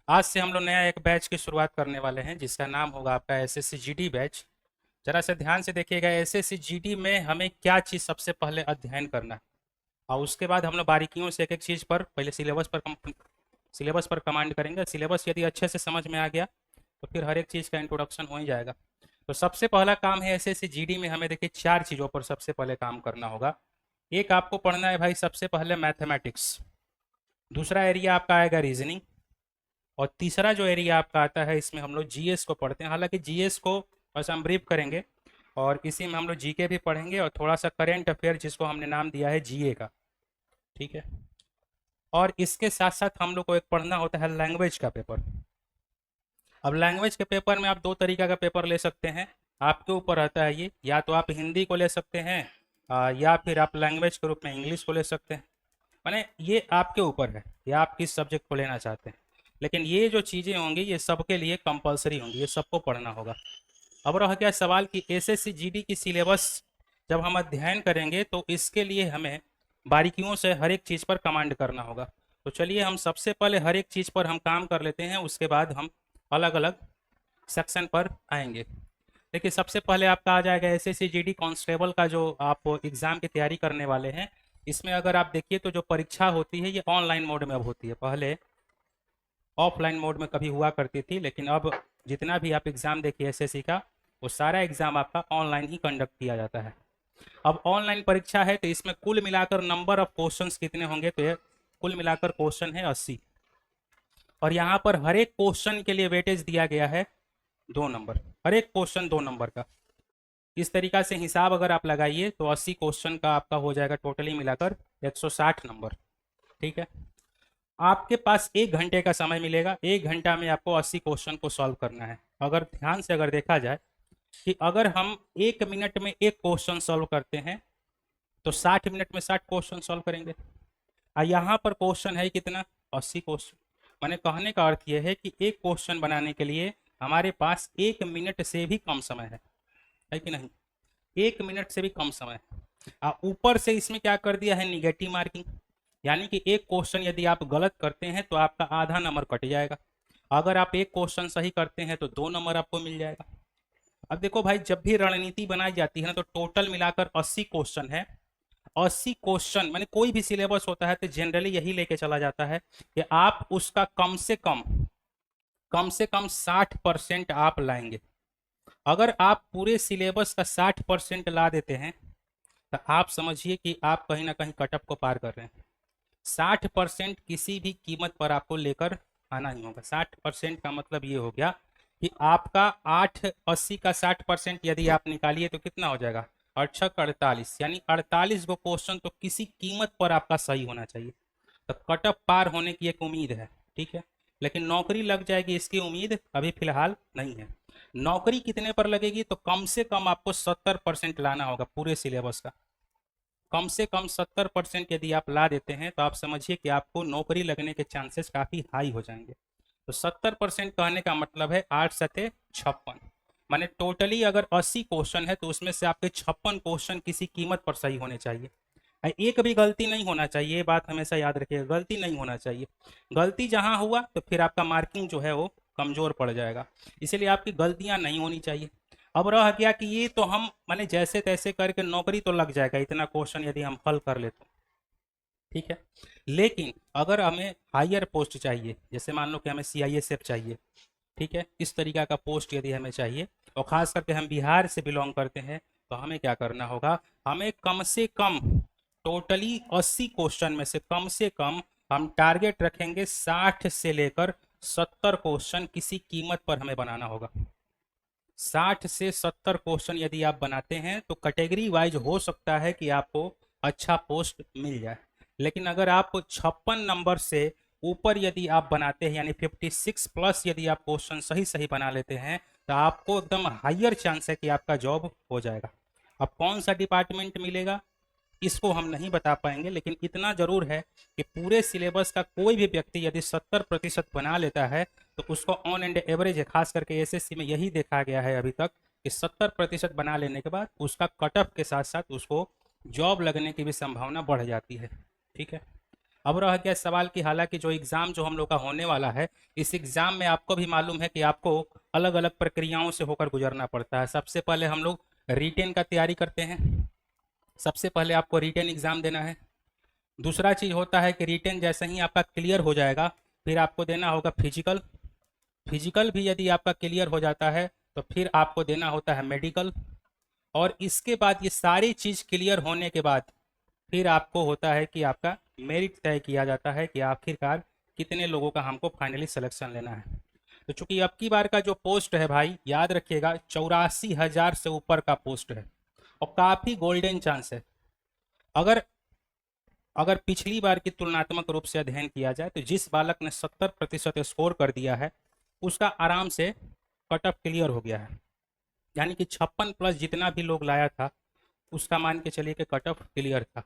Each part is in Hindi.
आज से हम लोग नया एक बैच की शुरुआत करने वाले हैं जिसका नाम होगा आपका एसएससी जीडी बैच। जरा से ध्यान से देखिएगा, एसएससी जीडी में हमें क्या चीज़ सबसे पहले अध्ययन करना है और उसके बाद हम लोग बारीकियों से एक एक चीज़ पर पहले सिलेबस पर कमांड करेंगे। सिलेबस यदि अच्छे से समझ में आ गया तो फिर हर एक चीज़ का इंट्रोडक्शन हो ही जाएगा। तो सबसे पहला काम है एसएससी जीडी में, हमें देखिए चार चीज़ों पर सबसे पहले काम करना होगा। एक आपको पढ़ना है भाई सबसे पहले मैथमेटिक्स, दूसरा एरिया आपका आएगा रीजनिंग, और तीसरा जो एरिया आपका आता है इसमें हम लोग जीएस को पढ़ते हैं। हालांकि जीएस को बस हम ब्रीफ करेंगे और इसी में हम लोग जीके भी पढ़ेंगे और थोड़ा सा करेंट अफेयर जिसको हमने नाम दिया है जीए का। ठीक है। और इसके साथ साथ हम लोग को एक पढ़ना होता है लैंग्वेज का पेपर। अब लैंग्वेज के पेपर में आप दो तरीका का पेपर ले सकते हैं, आपके ऊपर रहता है ये। या तो आप हिंदी को ले सकते हैं या फिर आप लैंग्वेज के रूप में इंग्लिश को ले सकते हैं। माने ये आपके ऊपर है या आप किस सब्जेक्ट को लेना चाहते हैं, लेकिन ये जो चीज़ें होंगी ये सबके लिए कंपलसरी होंगी, ये सबको पढ़ना होगा। अब रह गया सवाल कि एसएससी जीडी की सिलेबस जब हम अध्ययन करेंगे तो इसके लिए हमें बारीकियों से हर एक चीज़ पर कमांड करना होगा। तो चलिए हम सबसे पहले हर एक चीज़ पर हम काम कर लेते हैं, उसके बाद हम अलग अलग सेक्शन पर आएंगे। देखिए सबसे पहले आपका आ जाएगा एसएससी जीडी कांस्टेबल का, जो आप एग्ज़ाम की तैयारी करने वाले हैं। इसमें अगर आप देखिए तो जो परीक्षा होती है ये ऑनलाइन मोड में अब होती है। पहले ऑफलाइन मोड में कभी हुआ करती थी, लेकिन अब जितना भी आप एग्ज़ाम देखिए एसएससी का, वो सारा एग्ज़ाम आपका ऑनलाइन ही कंडक्ट किया जाता है। अब ऑनलाइन परीक्षा है तो इसमें कुल मिलाकर नंबर ऑफ क्वेश्चंस कितने होंगे, तो ये कुल मिलाकर क्वेश्चन है 80। और यहाँ पर हर एक क्वेश्चन के लिए वेटेज दिया गया है 2 नंबर, हर एक क्वेश्चन 2 नंबर का। इस तरीका से हिसाब अगर आप लगाइए तो 80 क्वेश्चन का आपका हो जाएगा टोटली मिलाकर 160 नंबर। ठीक है। आपके पास 1 घंटे का समय मिलेगा, 1 घंटा में आपको 80 क्वेश्चन को सॉल्व करना है। अगर ध्यान से अगर देखा जाए कि अगर हम 1 मिनट में एक क्वेश्चन सॉल्व करते हैं तो 60 मिनट में 60 क्वेश्चन सॉल्व करेंगे। और यहाँ पर क्वेश्चन है कितना, 80 क्वेश्चन। मैंने कहने का अर्थ यह है कि एक क्वेश्चन बनाने के लिए हमारे पास 1 मिनट से भी कम समय है कि नहीं, 1 मिनट से भी कम समय है। ऊपर से इसमें क्या कर दिया है, निगेटिव मार्किंग, यानी कि एक क्वेश्चन यदि आप गलत करते हैं तो आपका आधा नंबर कट जाएगा। अगर आप एक क्वेश्चन सही करते हैं तो 2 नंबर आपको मिल जाएगा। अब देखो भाई, जब भी रणनीति बनाई जाती है ना तो टोटल मिलाकर 80 क्वेश्चन है। 80 क्वेश्चन माने कोई भी सिलेबस होता है तो जनरली यही लेके चला जाता है कि आप उसका कम से कम 60% आप लाएंगे। अगर आप पूरे सिलेबस का 60% ला देते हैं तो आप समझिए कि आप कहीं ना कहीं कटअप को पार कर रहे हैं। 60% किसी भी कीमत पर आपको लेकर आना ही होगा। 60% का मतलब ये हो गया कि आपका 8 80 का 60% यदि आप निकालिए तो कितना हो जाएगा, 8 6 48, यानी 48 गो क्वेश्चन तो किसी कीमत पर आपका सही होना चाहिए। तो कटअप पार होने की एक उम्मीद है। ठीक है। लेकिन नौकरी लग जाएगी इसकी उम्मीद अभी फिलहाल नहीं है। नौकरी कितने पर लगेगी, तो कम से कम आपको 70% लाना होगा पूरे सिलेबस का। कम से कम 70% यदि आप ला देते हैं तो आप समझिए कि आपको नौकरी लगने के चांसेस काफ़ी हाई हो जाएंगे। तो 70% कहने का मतलब है 8 7 56, माने टोटली अगर 80 क्वेश्चन है तो उसमें से आपके 56 क्वेश्चन किसी कीमत पर सही होने चाहिए। एक भी गलती नहीं होना चाहिए, ये बात हमेशा याद रखिएगा, गलती नहीं होना चाहिए। गलती जहां हुआ तो फिर आपका मार्किंग जो है वो कमज़ोर पड़ जाएगा, इसीलिए आपकी गलतियां नहीं होनी चाहिए। अब रह गया कि ये तो हम माने जैसे तैसे करके नौकरी तो लग जाएगा इतना क्वेश्चन यदि हम हल कर लेते हैं। ठीक है। लेकिन अगर हमें हायर पोस्ट चाहिए, जैसे मान लो कि हमें सीआईएसएफ चाहिए, ठीक है, इस तरीका का पोस्ट यदि हमें चाहिए और ख़ास करके हम बिहार से बिलोंग करते हैं, तो हमें क्या करना होगा, हमें कम से कम टोटली 80 क्वेश्चन में से कम हम टारगेट रखेंगे 60 से लेकर 70 क्वेश्चन किसी कीमत पर हमें बनाना होगा। 60 से 70 क्वेश्चन यदि आप बनाते हैं तो कैटेगरी वाइज हो सकता है कि आपको अच्छा पोस्ट मिल जाए। लेकिन अगर आप 56 नंबर से ऊपर यदि आप बनाते हैं, यानी 56+ यदि आप क्वेश्चन सही सही बना लेते हैं, तो आपको एकदम हायर चांस है कि आपका जॉब हो जाएगा। अब कौन सा डिपार्टमेंट मिलेगा इसको हम नहीं बता पाएंगे, लेकिन इतना जरूर है कि पूरे सिलेबस का कोई भी व्यक्ति यदि 70% बना लेता है तो उसको ऑन एंड एवरेज है, खास करके एसएससी में यही देखा गया है अभी तक कि 70% बना लेने के बाद उसका कट ऑफ के साथ साथ उसको जॉब लगने की भी संभावना बढ़ जाती है। ठीक है। अब रह गया सवाल कि हालांकि जो एग्ज़ाम जो हम लोग का होने वाला है, इस एग्ज़ाम में आपको भी मालूम है कि आपको अलग अलग प्रक्रियाओं से होकर गुजरना पड़ता है। सबसे पहले हम लोग रिटेन का तैयारी करते हैं। सबसे पहले आपको रिटेन एग्ज़ाम देना है। दूसरा चीज़ होता है कि रिटेन जैसे ही आपका क्लियर हो जाएगा, फिर आपको देना होगा फिजिकल। फिजिकल भी यदि आपका क्लियर हो जाता है तो फिर आपको देना होता है मेडिकल। और इसके बाद ये सारी चीज़ क्लियर होने के बाद फिर आपको होता है कि आपका मेरिट तय किया जाता है कि आखिरकार कितने लोगों का हमको फाइनली सिलेक्शन लेना है। तो चूंकि अब की बार का जो पोस्ट है भाई, याद रखिएगा 84,000 से ऊपर का पोस्ट है और काफ़ी गोल्डन चांस है। अगर अगर पिछली बार की तुलनात्मक रूप से अध्ययन किया जाए तो जिस बालक ने 70% स्कोर कर दिया है उसका आराम से कट ऑफ क्लियर हो गया है। यानी कि 56+ जितना भी लोग लाया था उसका मान के चलिए कि कट ऑफ क्लियर था।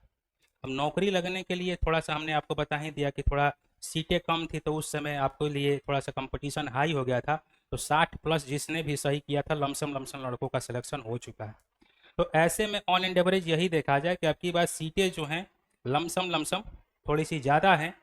अब नौकरी लगने के लिए थोड़ा सा हमने आपको बता ही दिया कि थोड़ा सीटें कम थी, तो उस समय आपके लिए थोड़ा सा कंपटीशन हाई हो गया था। तो 60+ जिसने भी सही किया था लमसम लमसम लड़कों का सिलेक्शन हो चुका है। तो ऐसे में ऑन एंड एवरेज यही देखा जाए कि आपकी बात सीटें जो हैं लमसम लमसम थोड़ी सी ज़्यादा हैं,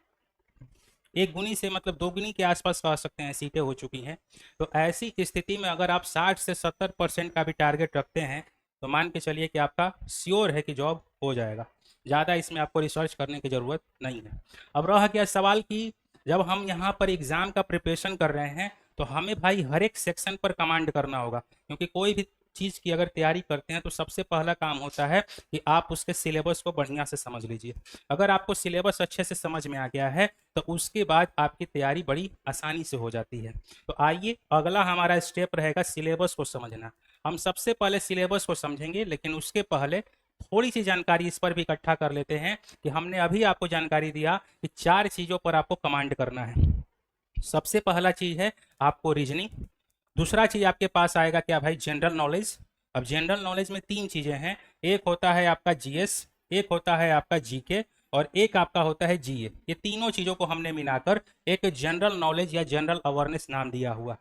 एक गुनी से मतलब दो गुनी के आसपास कह सकते हैं सीटें हो चुकी हैं। तो ऐसी स्थिति में अगर आप 60 से 70% का भी टारगेट रखते हैं तो मान के चलिए कि आपका श्योर है कि जॉब हो जाएगा। ज़्यादा इसमें आपको रिसर्च करने की ज़रूरत नहीं है। अब रह गया सवाल कि जब हम यहाँ पर एग्ज़ाम का प्रिपरेशन कर रहे हैं तो हमें भाई हर एक सेक्शन पर कमांड करना होगा, क्योंकि कोई भी चीज़ की अगर तैयारी करते हैं तो सबसे पहला काम होता है कि आप उसके सिलेबस को बढ़िया से समझ लीजिए। अगर आपको सिलेबस अच्छे से समझ में आ गया है तो उसके बाद आपकी तैयारी बड़ी आसानी से हो जाती है। तो आइए अगला हमारा स्टेप रहेगा सिलेबस को समझना। हम सबसे पहले सिलेबस को समझेंगे, लेकिन उसके पहले थोड़ी सी जानकारी इस पर भी इकट्ठा कर लेते हैं कि हमने अभी आपको जानकारी दिया कि 4 चीज़ों पर आपको कमांड करना है। सबसे पहला चीज़ है आपको रीजनिंग। दूसरा चीज़ आपके पास आएगा क्या भाई, जनरल नॉलेज। अब जनरल नॉलेज में 3 चीज़ें हैं, एक होता है आपका जीएस, एक होता है आपका जीके और एक आपका होता है जीए। ये तीनों चीज़ों को हमने मिलाकर एक जनरल नॉलेज या जनरल अवेयरनेस नाम दिया हुआ।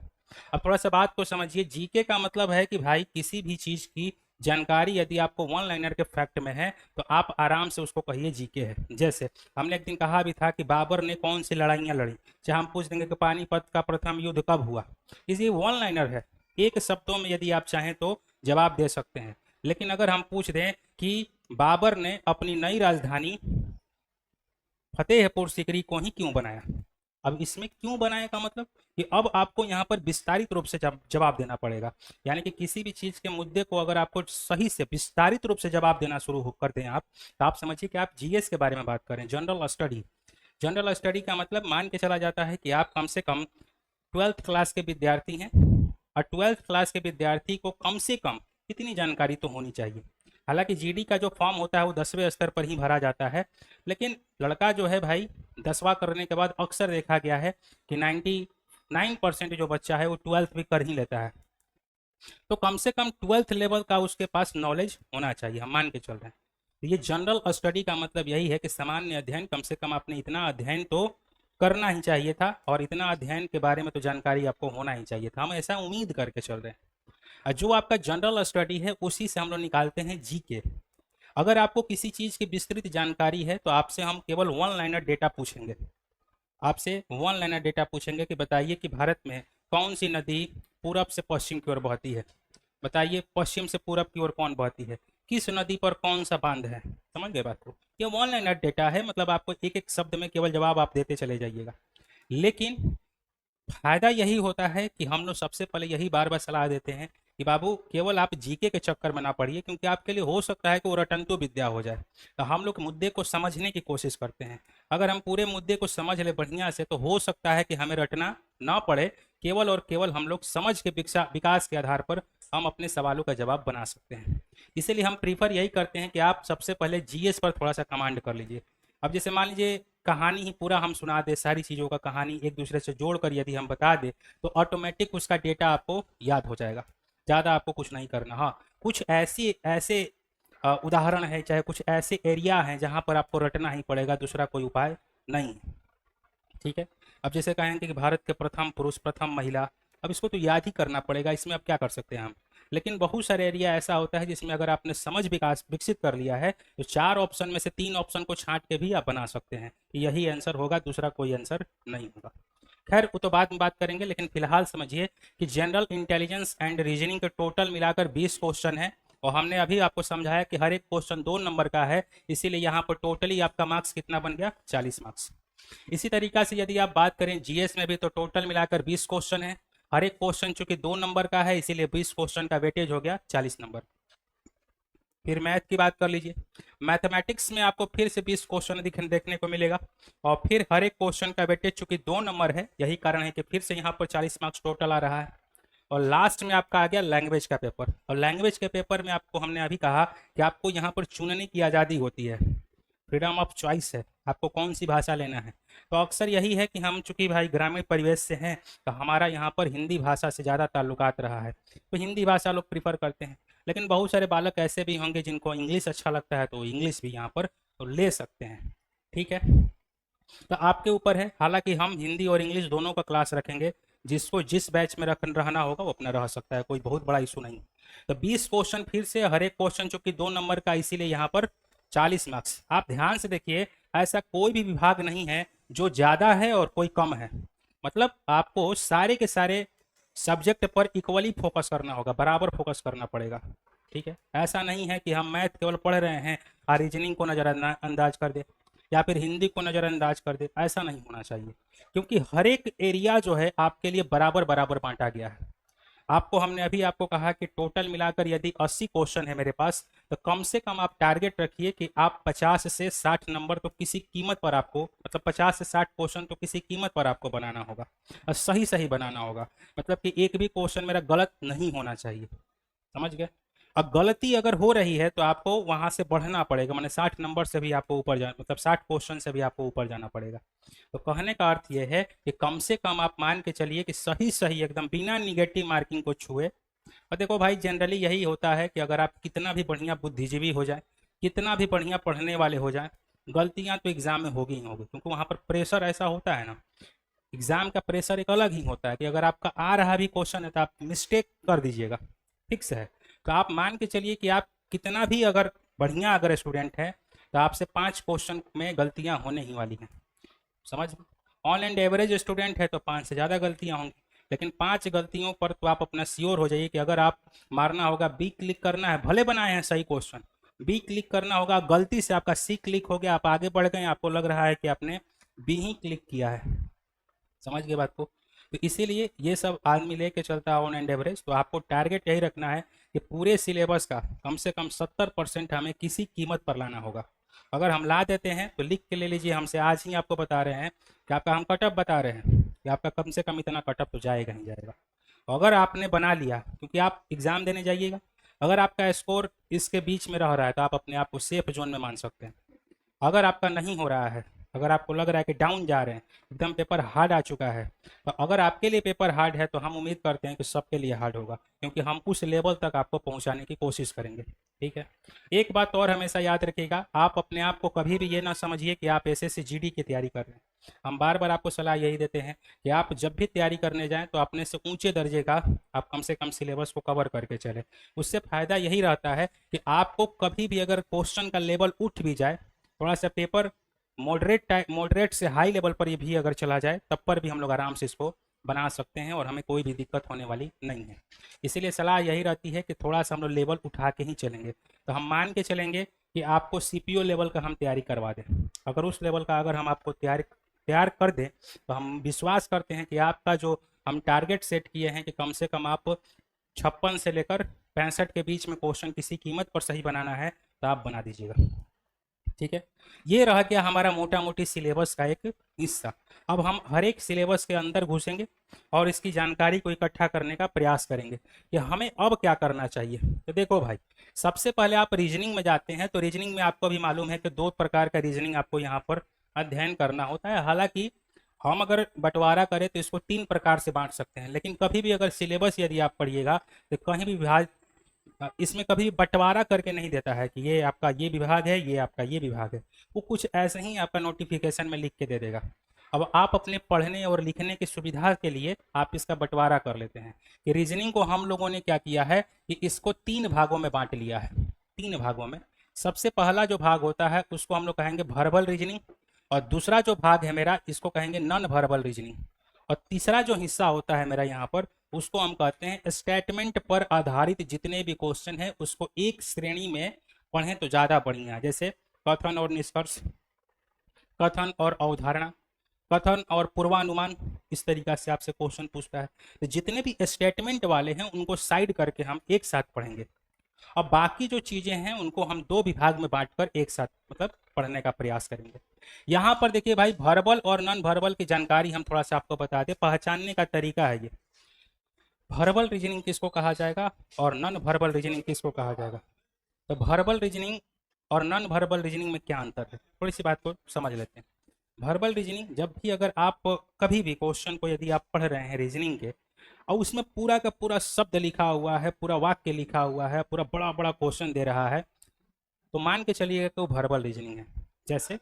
अब थोड़ा सा बात को समझिए। जीके का मतलब है कि भाई किसी भी चीज़ की जानकारी यदि आपको वन लाइनर के फैक्ट में है तो आप आराम से उसको कहिए जीके है। जैसे हमने एक दिन कहा भी था कि बाबर ने कौन सी लड़ाइयाँ लड़ी, चाहे हम पूछ देंगे कि पानीपत का प्रथम युद्ध कब हुआ, इसी वन लाइनर है, एक शब्दों में यदि आप चाहें तो जवाब दे सकते हैं। लेकिन अगर हम पूछ दें कि बाबर ने अपनी नई राजधानी फतेहपुर सीकरी को ही क्यों बनाया, अब इसमें क्यों बनाया का मतलब कि अब आपको यहाँ पर विस्तारित रूप से जवाब देना पड़ेगा। यानी कि किसी भी चीज़ के मुद्दे को अगर आपको सही से विस्तारित रूप से जवाब देना शुरू कर दें आप, तो आप समझिए कि आप जीएस के बारे में बात करें, जनरल स्टडी। जनरल स्टडी का मतलब मान के चला जाता है कि आप कम से कम 12th क्लास के विद्यार्थी हैं और 12th क्लास के विद्यार्थी को कम से कम इतनी जानकारी तो होनी चाहिए। हालांकि जीडी का जो फॉर्म होता है वो 10वें स्तर पर ही भरा जाता है, लेकिन लड़का जो है भाई 10वां करने के बाद अक्सर देखा गया है कि 99% जो बच्चा है वो 12th भी कर ही लेता है। तो कम से कम 12th लेवल का उसके पास नॉलेज होना चाहिए, हम मान के चल रहे हैं। तो ये जनरल स्टडी का मतलब यही है कि सामान्य अध्ययन, कम से कम आपने इतना अध्ययन तो करना ही चाहिए था और इतना अध्ययन के बारे में तो जानकारी आपको होना ही चाहिए था। हम ऐसा उम्मीद करके चल रहे हैं। और जो आपका जनरल स्टडी है उसी से हम लोग निकालते हैं जीके। अगर आपको किसी चीज़ की विस्तृत जानकारी है तो आपसे हम केवल वन लाइनर डेटा पूछेंगे। आपसे वन लाइनर डेटा पूछेंगे कि बताइए कि भारत में कौन सी नदी पूरब से पश्चिम की ओर बहती है, बताइए पश्चिम से पूरब की ओर कौन बहती है, किस नदी पर कौन सा बांध है। समझ गए बात को? ये वन लाइनर डेटा है, मतलब आपको एक एक शब्द में केवल जवाब आप देते चले जाइएगा। लेकिन फायदा यही होता है कि हम लोग सबसे पहले यही बार बार सलाह देते हैं कि बाबू केवल आप जीके के चक्कर में ना पड़िए, क्योंकि आपके लिए हो सकता है कि वो रटंतु विद्या हो जाए। तो हम लोग मुद्दे को समझने की कोशिश करते हैं। अगर हम पूरे मुद्दे को समझ ले बढ़िया से तो हो सकता है कि हमें रटना ना पड़े, केवल और केवल हम लोग समझ के विकास के आधार पर हम अपने सवालों का जवाब बना सकते हैं। इसीलिए हम प्रीफर यही करते हैं कि आप सबसे पहले जीएस पर थोड़ा सा कमांड कर लीजिए। अब जैसे मान लीजिए कहानी ही पूरा हम सुना दे, सारी चीज़ों का कहानी एक दूसरे से जोड़कर यदि हम बता दें तो ऑटोमेटिक उसका डेटा आपको याद हो जाएगा। ज़्यादा आपको कुछ नहीं करना। हाँ, कुछ ऐसी ऐसे उदाहरण है, चाहे कुछ ऐसे एरिया हैं जहाँ पर आपको रटना ही पड़ेगा, दूसरा कोई उपाय नहीं है। ठीक है। अब जैसे कहेंगे कि भारत के प्रथम पुरुष, प्रथम महिला, अब इसको तो याद ही करना पड़ेगा। इसमें अब क्या कर सकते हैं हम, लेकिन बहुत सारे एरिया ऐसा होता है जिसमें अगर आपने समझ विकास विकसित कर लिया है तो 4 ऑप्शन में से 3 ऑप्शन को छांट के भी आप बना सकते हैं कि यही आंसर होगा, दूसरा कोई आंसर नहीं होगा। खैर वो तो बाद में बात करेंगे, लेकिन फिलहाल समझिए कि जनरल इंटेलिजेंस एंड रीजनिंग के टोटल मिलाकर 20 क्वेश्चन है, और हमने अभी आपको समझाया कि हर एक क्वेश्चन 2 नंबर का है, इसीलिए यहाँ पर टोटली आपका मार्क्स कितना बन गया, 40 मार्क्स। इसी तरीका से यदि आप बात करें जीएस में भी, तो टोटल मिलाकर 20 क्वेश्चन है, हर एक क्वेश्चन चूंकि 2 नंबर का है, इसीलिए 20 क्वेश्चन का वेटेज हो गया 40 नंबर। फिर मैथ की बात कर लीजिए, मैथमेटिक्स में आपको फिर से 20 क्वेश्चन देखने को मिलेगा, और फिर हर एक क्वेश्चन का वेटेज चूंकि 2 नंबर है, यही कारण है कि फिर से यहाँ पर 40 मार्क्स टोटल आ रहा है। और लास्ट में आपका आ गया लैंग्वेज का पेपर, और लैंग्वेज के पेपर में आपको हमने अभी कहा कि आपको यहाँ पर चुनने की आज़ादी होती है, फ्रीडम ऑफ चॉइस है, आपको कौन सी भाषा लेना है। तो अक्सर यही है कि हम चूंकि भाई ग्रामीण परिवेश से हैं, तो हमारा यहाँ पर हिंदी भाषा से ज़्यादा ताल्लुकात रहा है, तो हिंदी भाषा लोग प्रीफर करते हैं। लेकिन बहुत सारे बालक ऐसे भी होंगे जिनको इंग्लिश अच्छा लगता है, तो इंग्लिश भी यहाँ पर तो ले सकते हैं। ठीक है, तो आपके ऊपर है। हालांकि हम हिंदी और इंग्लिश दोनों का क्लास रखेंगे, जिसको जिस बैच में रहना होगा वो अपना रह सकता है, कोई बहुत बड़ा इशू नहीं। तो 20 क्वेश्चन फिर से, हर एक क्वेश्चन चूंकि 2 नंबर का, इसीलिए यहाँ पर 40 मार्क्स। आप ध्यान से देखिए, ऐसा कोई भी विभाग नहीं है जो ज़्यादा है और कोई कम है, मतलब आपको सारे के सारे सब्जेक्ट पर इक्वली फोकस करना होगा, बराबर फोकस करना पड़ेगा। ठीक है, ऐसा नहीं है कि हम मैथ केवल पढ़ रहे हैं और रीजनिंग को नज़रअंदाज कर दे, या फिर हिंदी को नज़रअंदाज कर दे, ऐसा नहीं होना चाहिए, क्योंकि हर एक एरिया जो है आपके लिए बराबर बराबर बांटा गया है। आपको हमने अभी आपको कहा कि टोटल मिलाकर यदि 80 क्वेश्चन है मेरे पास, तो कम से कम आप टारगेट रखिए कि आप 50 से 60 नंबर तो किसी कीमत पर आपको, मतलब 50 से 60 क्वेश्चन तो किसी कीमत पर आपको बनाना होगा, और सही सही बनाना होगा, मतलब कि एक भी क्वेश्चन मेरा गलत नहीं होना चाहिए। समझ गए? अब गलती अगर हो रही है तो आपको वहां से बढ़ना पड़ेगा, मैंने 60 नंबर से भी आपको ऊपर जाना, मतलब 60 क्वेश्चन से भी आपको ऊपर जाना पड़ेगा। तो कहने का अर्थ यह है कि कम से कम आप मान के चलिए कि सही सही एकदम बिना निगेटिव मार्किंग को छुए। और देखो भाई, जनरली यही होता है कि अगर आप कितना भी बढ़िया बुद्धिजीवी हो जाए, कितना भी बढ़िया पढ़ने वाले हो जाए, गलतियां तो एग्जाम में होगी ही होगी, क्योंकि वहां पर प्रेशर ऐसा होता है ना, एग्जाम का प्रेशर एक अलग ही होता है कि अगर आपका आ रहा भी क्वेश्चन है तो आप मिस्टेक कर दीजिएगा, फिक्स है। तो आप मान के चलिए कि आप कितना भी अगर बढ़िया अगर स्टूडेंट है, तो आपसे 5 क्वेश्चन में गलतियां होने ही वाली हैं। समझ, ऑन एंड एवरेज स्टूडेंट है तो 5 से ज़्यादा गलतियां होंगी, लेकिन 5 गलतियों पर तो आप अपना श्योर हो जाइए कि अगर आप मारना होगा, बी क्लिक करना है, भले बनाए हैं सही क्वेश्चन, बी क्लिक करना होगा, गलती से आपका सी क्लिक हो गया, आप आगे बढ़ गए, आपको लग रहा है कि आपने बी ही क्लिक किया है। समझ गए बात को? तो इसीलिए ये सब आदमी लेके चलता है ऑन एंड एवरेज। तो आपको टारगेट यही रखना है कि पूरे सिलेबस का कम से कम 70% हमें किसी कीमत पर लाना होगा। अगर हम ला देते हैं तो लिख के ले लीजिए, हमसे आज ही आपको बता रहे हैं कि आपका हम कटअप बता रहे हैं कि आपका कम से कम इतना कटअप तो जाएगा ही जाएगा। अगर आपने बना लिया, क्योंकि आप एग्ज़ाम देने जाइएगा, अगर आपका स्कोर इसके बीच में रह रहा है तो आप अपने आप को सेफ जोन में मान सकते हैं। अगर आपका नहीं हो रहा है, अगर आपको लग रहा है कि डाउन जा रहे हैं, एकदम पेपर हार्ड आ चुका है, तो अगर आपके लिए पेपर हार्ड है तो हम उम्मीद करते हैं कि सबके लिए हार्ड होगा, क्योंकि हम उस लेवल तक आपको पहुंचाने की कोशिश करेंगे। ठीक है, एक बात और हमेशा याद रखिएगा, आप अपने आप को कभी भी ये ना समझिए कि आप एसएससी जीडी की तैयारी कर रहे हैं। हम बार बार आपको सलाह यही देते हैं कि आप जब भी तैयारी करने जाएं तो अपने से ऊंचे दर्जे का आप कम से कम सिलेबस को कवर करके चलें। उससे फायदा यही रहता है कि आपको कभी भी अगर क्वेश्चन का लेवल उठ भी जाए, थोड़ा सा पेपर मॉडरेट से हाई लेवल पर ये भी अगर चला जाए, तब पर भी हम लोग आराम से इसको बना सकते हैं और हमें कोई भी दिक्कत होने वाली नहीं है। इसीलिए सलाह यही रहती है कि थोड़ा सा हम लोग लेवल उठा के ही चलेंगे। तो हम मान के चलेंगे कि आपको सीपीओ लेवल का हम तैयारी करवा दें। अगर उस लेवल का अगर हम आपको तैयार कर दें, तो हम विश्वास करते हैं कि आपका जो हम टारगेट सेट किए हैं कि कम से कम आप 56 से लेकर 65 के बीच में क्वेश्चन किसी कीमत पर सही बनाना है, तो आप बना दीजिएगा। ठीक है, ये रहा क्या हमारा मोटा मोटी सिलेबस का एक हिस्सा। अब हम हर एक सिलेबस के अंदर घुसेंगे और इसकी जानकारी को इकट्ठा करने का प्रयास करेंगे कि हमें अब क्या करना चाहिए। तो देखो भाई, सबसे पहले आप रीजनिंग में जाते हैं, तो रीजनिंग में आपको भी मालूम है कि 2 प्रकार का रीजनिंग आपको यहाँ पर अध्ययन करना होता है। हालांकि हम अगर बंटवारा करें तो इसको 3 प्रकार से बांट सकते हैं, लेकिन कभी भी अगर सिलेबस यदि आप पढ़िएगा तो कहीं भी विभाग इसमें कभी बंटवारा करके नहीं देता है कि ये आपका ये विभाग है, ये आपका ये विभाग है। वो कुछ ऐसे ही आपका नोटिफिकेशन में लिख के दे देगा। अब आप अपने पढ़ने और लिखने की सुविधा के लिए आप इसका बंटवारा कर लेते हैं कि रीजनिंग को हम लोगों ने क्या किया है कि इसको 3 भागों में बांट लिया है। 3 भागों में सबसे पहला जो भाग होता है उसको हम लोग कहेंगे वर्बल रीजनिंग, और दूसरा जो भाग है मेरा इसको कहेंगे नॉन वर्बल रीजनिंग, और तीसरा जो हिस्सा होता है मेरा यहाँ पर उसको हम कहते हैं स्टेटमेंट पर आधारित जितने भी क्वेश्चन है उसको एक श्रेणी में पढ़ें तो ज़्यादा बढ़िया है। जैसे कथन और निष्कर्ष, कथन और अवधारणा, कथन और पूर्वानुमान, इस तरीका से आपसे क्वेश्चन पूछता है। तो जितने भी स्टेटमेंट वाले हैं उनको साइड करके हम एक साथ पढ़ेंगे, और बाकी जो चीज़ें हैं उनको हम 2 विभाग में बांटकर एक साथ मतलब पढ़ने का प्रयास करेंगे। यहाँ पर देखिए भाई, वर्बल और नॉन वर्बल की जानकारी हम थोड़ा सा आपको बता दें, पहचानने का तरीका है ये। वर्बल रीजनिंग किसको कहा जाएगा और नॉन वर्बल रीजनिंग किसको कहा जाएगा। तो वर्बल रीजनिंग और नॉन वर्बल रीजनिंग में क्या अंतर है, थोड़ी सी बात को समझ लेते हैं। वर्बल रीजनिंग, जब भी अगर आप कभी भी क्वेश्चन को यदि आप पढ़ रहे हैं रीजनिंग के और उसमें पूरा का पूरा शब्द लिखा हुआ है, पूरा वाक्य लिखा हुआ है, पूरा बड़ा बड़ा क्वेश्चन दे रहा है, तो मान के चलिएगा कि वो वर्बल रीजनिंग है। जैसे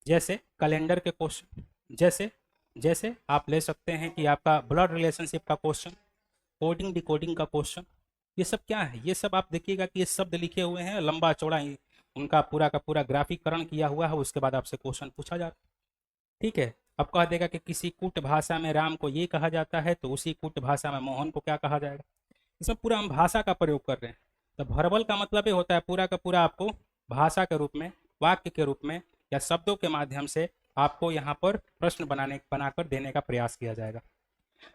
जैसे कैलेंडर के क्वेश्चन, जैसे जैसे आप ले सकते हैं कि आपका ब्लड रिलेशनशिप का क्वेश्चन, कोडिंग डिकोडिंग का क्वेश्चन, ये सब क्या है, ये सब आप देखिएगा कि ये शब्द लिखे हुए हैं लंबा चौड़ा, उनका पूरा का पूरा ग्राफिकरण किया हुआ है, उसके बाद आपसे क्वेश्चन पूछा जा रहा है। ठीक है, अब कह देगा कि किसी कुट भाषा में राम को ये कहा जाता है तो उसी कुट भाषा में मोहन को क्या कहा जाएगा। इसमें पूरा हम भाषा का प्रयोग कर रहे हैं। तो वर्बल का मतलब ये होता है पूरा का पूरा आपको भाषा के रूप में, वाक्य के रूप में या शब्दों के माध्यम से आपको यहाँ पर प्रश्न बनाकर देने का प्रयास किया जाएगा।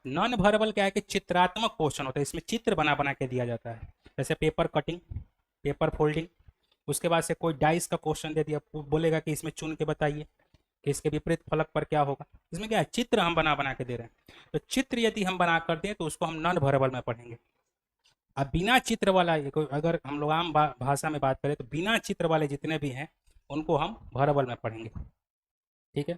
नॉन वर्बल क्या है कि चित्रात्मक क्वेश्चन होता है, इसमें चित्र बना बना के दिया जाता है। जैसे पेपर कटिंग, पेपर फोल्डिंग, उसके बाद से कोई डाइस का क्वेश्चन दे दिया, बोलेगा कि इसमें चुन के बताइए कि इसके विपरीत फलक पर क्या होगा। इसमें क्या है, चित्र हम बना बना के दे रहे हैं। तो चित्र यदि हम बना कर दें तो उसको हम नॉन वर्बल में पढ़ेंगे। अब बिना चित्र वाला, अगर हम लोग आम भाषा में बात करें तो बिना चित्र वाले जितने भी हैं उनको हम वर्बल में पढ़ेंगे। ठीक है,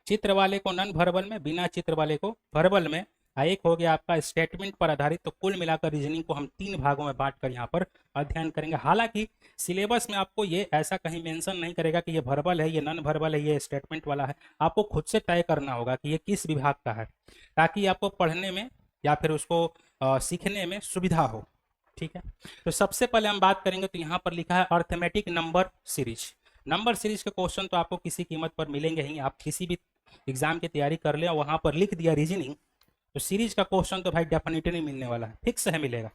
चित्र वाले को नॉन वर्बल में, बिना चित्र वाले को वर्बल में। एक हो गया आपका स्टेटमेंट पर आधारित। तो कुल मिलाकर रीजनिंग को हम 3 भागों में बांटकर यहाँ पर अध्ययन करेंगे। हालांकि सिलेबस में आपको ये ऐसा कहीं मेंशन नहीं करेगा कि ये वर्बल है, ये नॉन वर्बल है, ये स्टेटमेंट वाला है। आपको खुद से तय करना होगा कि ये किस विभाग का है, ताकि आपको पढ़ने में या फिर उसको सीखने में सुविधा हो। ठीक है, तो सबसे पहले हम बात करेंगे, तो यहाँ पर लिखा है arithmetic number series. Number series के क्वेश्चन तो आपको किसी कीमत पर मिलेंगे ही, आप किसी भी एग्जाम की तैयारी कर लें और वहाँ पर लिख दिया रीजनिंग, तो सीरीज का क्वेश्चन तो भाई डेफिनेटली मिलने वाला है, फिक्स है, मिलेगा।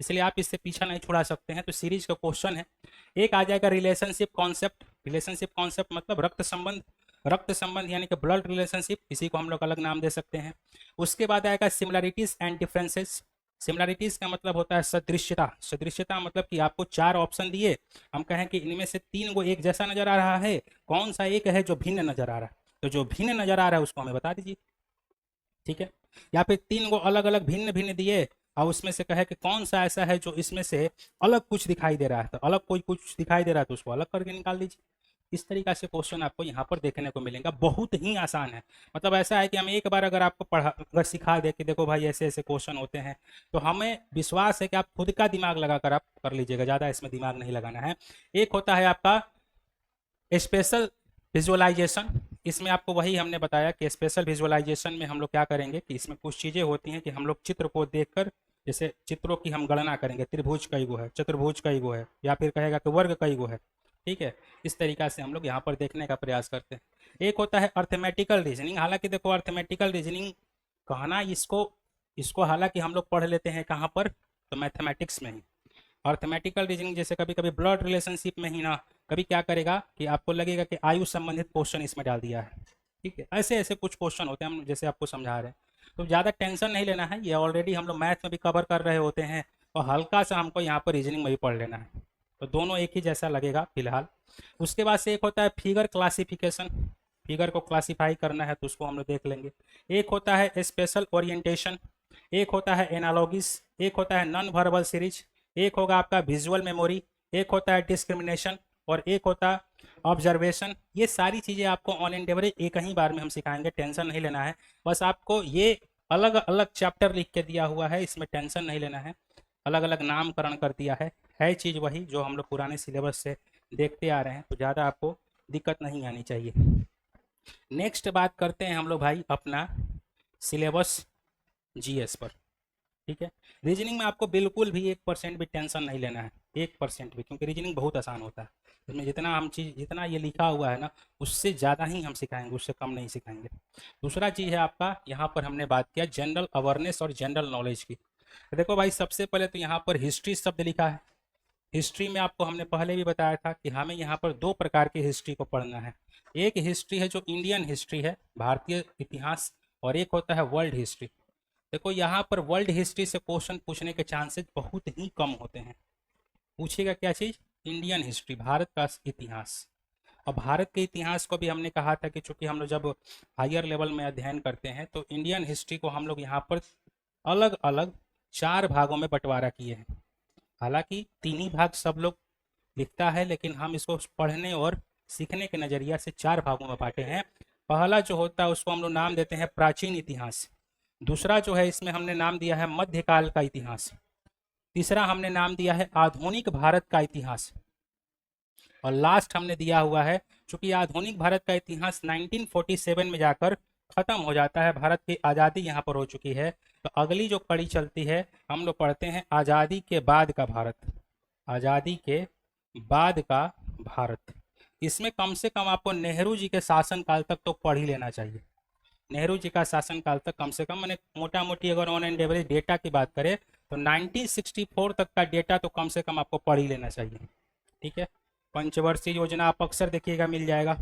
इसलिए आप इससे पीछा नहीं छुड़ा सकते हैं। तो सीरीज का क्वेश्चन है, एक आ जाएगा रिलेशनशिप कॉन्सेप्ट। रिलेशनशिप कॉन्सेप्ट मतलब रक्त संबंध, रक्त संबंध यानी कि ब्लड रिलेशनशिप, इसी को हम लोग अलग नाम दे सकते हैं। उसके बाद आएगा सिमिलरिटीज एंड डिफरेंसेस। सिमिलरिटीज का मतलब होता है सदृश्यता। सदृश्यता मतलब कि आपको 4 ऑप्शन दिए, हम कहें कि इनमें से 3 को एक जैसा नजर आ रहा है, कौन सा एक है जो भिन्न नजर आ रहा है, तो जो भिन्न नजर आ रहा है उसको हमें बता दीजिए। ठीक है, या फिर 3 को अलग अलग भिन्न भिन्न दिए और उसमें से कहे कि कौन सा ऐसा है जो इसमें से अलग कुछ दिखाई दे रहा है, तो अलग कोई कुछ दिखाई दे रहा है तो उसको अलग करके निकाल दीजिए। इस तरीका से क्वेश्चन आपको यहाँ पर देखने को मिलेगा। बहुत ही आसान है, मतलब ऐसा है कि हम एक बार अगर आपको अगर सिखा दे कि देखो भाई ऐसे ऐसे क्वेश्चन होते हैं, तो हमें विश्वास है कि आप खुद का दिमाग लगाकर आप कर लीजिएगा, ज़्यादा इसमें दिमाग नहीं लगाना है। एक होता है आपका स्पेशल विजुअलाइजेशन। इसमें आपको वही हमने बताया कि स्पेशल विजुअलाइजेशन में हम लोग क्या करेंगे कि इसमें कुछ चीज़ें होती हैं कि हम लोग चित्र को देखकर, जैसे चित्रों की हम गणना करेंगे, त्रिभुज कई गो है, चतुर्भुज कई गो है, या फिर कहेगा कि वर्ग कई गो है। ठीक है, इस तरीका से हम लोग यहाँ पर देखने का प्रयास करते हैं। एक होता है अर्थमेटिकल रीजनिंग। हालांकि देखो अर्थमेटिकल रीजनिंग कहना इसको इसको हालांकि हम लोग पढ़ लेते हैं कहाँ पर, तो मैथमेटिक्स में ही। अर्थमेटिकल रीजनिंग जैसे कभी कभी ब्लड रिलेशनशिप में ही ना, कभी क्या करेगा कि आपको लगेगा कि आयु संबंधित क्वेश्चन इसमें डाल दिया है। ठीक है, ऐसे ऐसे कुछ क्वेश्चन होते हैं, हम जैसे आपको समझा रहे हैं, तो ज़्यादा टेंशन नहीं लेना है, ये ऑलरेडी हम लोग मैथ में भी कवर कर रहे होते हैं, और हल्का सा हमको यहाँ पर रीजनिंग में भी पढ़ लेना है, तो दोनों एक ही जैसा लगेगा फिलहाल। उसके बाद से एक होता है फिगर क्लासिफिकेशन। फिगर को क्लासीफाई करना है तो उसको हम लोग देख लेंगे। एक होता है स्पेशल ओरिएंटेशन, एक होता है एनालॉगिस, एक होता है नॉन वर्बल सीरीज, एक होगा आपका विजुअल मेमोरी, एक होता है डिस्क्रिमिनेशन, और एक होता है ऑब्जर्वेशन। ये सारी चीज़ें आपको ऑन एंडेवरी एक ही बार में हम सिखाएंगे, टेंशन नहीं लेना है। बस आपको ये अलग अलग चैप्टर लिख के दिया हुआ है, इसमें टेंशन नहीं लेना है, अलग अलग नामकरण कर दिया है चीज़ वही जो हम लोग पुराने सिलेबस से देखते आ रहे हैं, तो ज़्यादा आपको दिक्कत नहीं आनी चाहिए। नेक्स्ट बात करते हैं हम लोग भाई अपना सिलेबस जीएस पर। ठीक है, रीजनिंग में आपको बिल्कुल भी 1% भी टेंशन नहीं लेना है, 1% भी, क्योंकि रीजनिंग बहुत आसान होता है। इसमें जितना हम चीज़, जितना ये लिखा हुआ है ना, उससे ज़्यादा ही हम सिखाएंगे, उससे कम नहीं सिखाएंगे। दूसरा चीज़ है आपका, यहाँ पर हमने बात किया जनरल अवेयरनेस और जनरल नॉलेज की। तो देखो भाई, सबसे पहले तो यहाँ पर हिस्ट्री शब्द लिखा है। हिस्ट्री में आपको हमने पहले भी बताया था कि हमें यहाँ पर दो प्रकार की हिस्ट्री को पढ़ना है। एक हिस्ट्री है जो इंडियन हिस्ट्री है, भारतीय इतिहास, और एक होता है वर्ल्ड हिस्ट्री। देखो यहाँ पर वर्ल्ड हिस्ट्री से क्वेश्चन पूछने के चांसेस बहुत ही कम होते हैं। पूछेगा क्या चीज़? इंडियन हिस्ट्री, भारत का इतिहास। और भारत के इतिहास को भी हमने कहा था कि चूंकि हम लोग जब हायर लेवल में अध्ययन करते हैं तो इंडियन हिस्ट्री को हम लोग यहाँ पर अलग अलग 4 भागों में बंटवारा किए हैं। हालांकि 3 ही भाग सब लोग लिखता है, लेकिन हम इसको पढ़ने और सीखने के नज़रिया से 4 भागों में बांटे हैं। पहला जो होता है उसको हम लोग नाम देते हैं प्राचीन इतिहास। दूसरा जो है इसमें हमने नाम दिया है मध्यकाल का इतिहास। तीसरा हमने नाम दिया है आधुनिक भारत का इतिहास। और लास्ट हमने दिया हुआ है, चूंकि आधुनिक भारत का इतिहास 1947 में जाकर खत्म हो जाता है, भारत की आज़ादी यहाँ पर हो चुकी है, तो अगली जो कड़ी चलती है हम लोग पढ़ते हैं आज़ादी के बाद का भारत। आज़ादी के बाद का भारत, इसमें कम से कम आपको नेहरू जी के शासनकाल तक तो पढ़ ही लेना चाहिए। नेहरू जी का शासनकाल तक कम से कम, मैंने मोटा मोटी अगर ऑन एंड एवरेज डेटा की बात करें तो 1964 तक का डेटा तो कम से कम आपको पढ़ ही लेना चाहिए। ठीक है, पंचवर्षीय योजना आप अक्सर देखिएगा मिल जाएगा।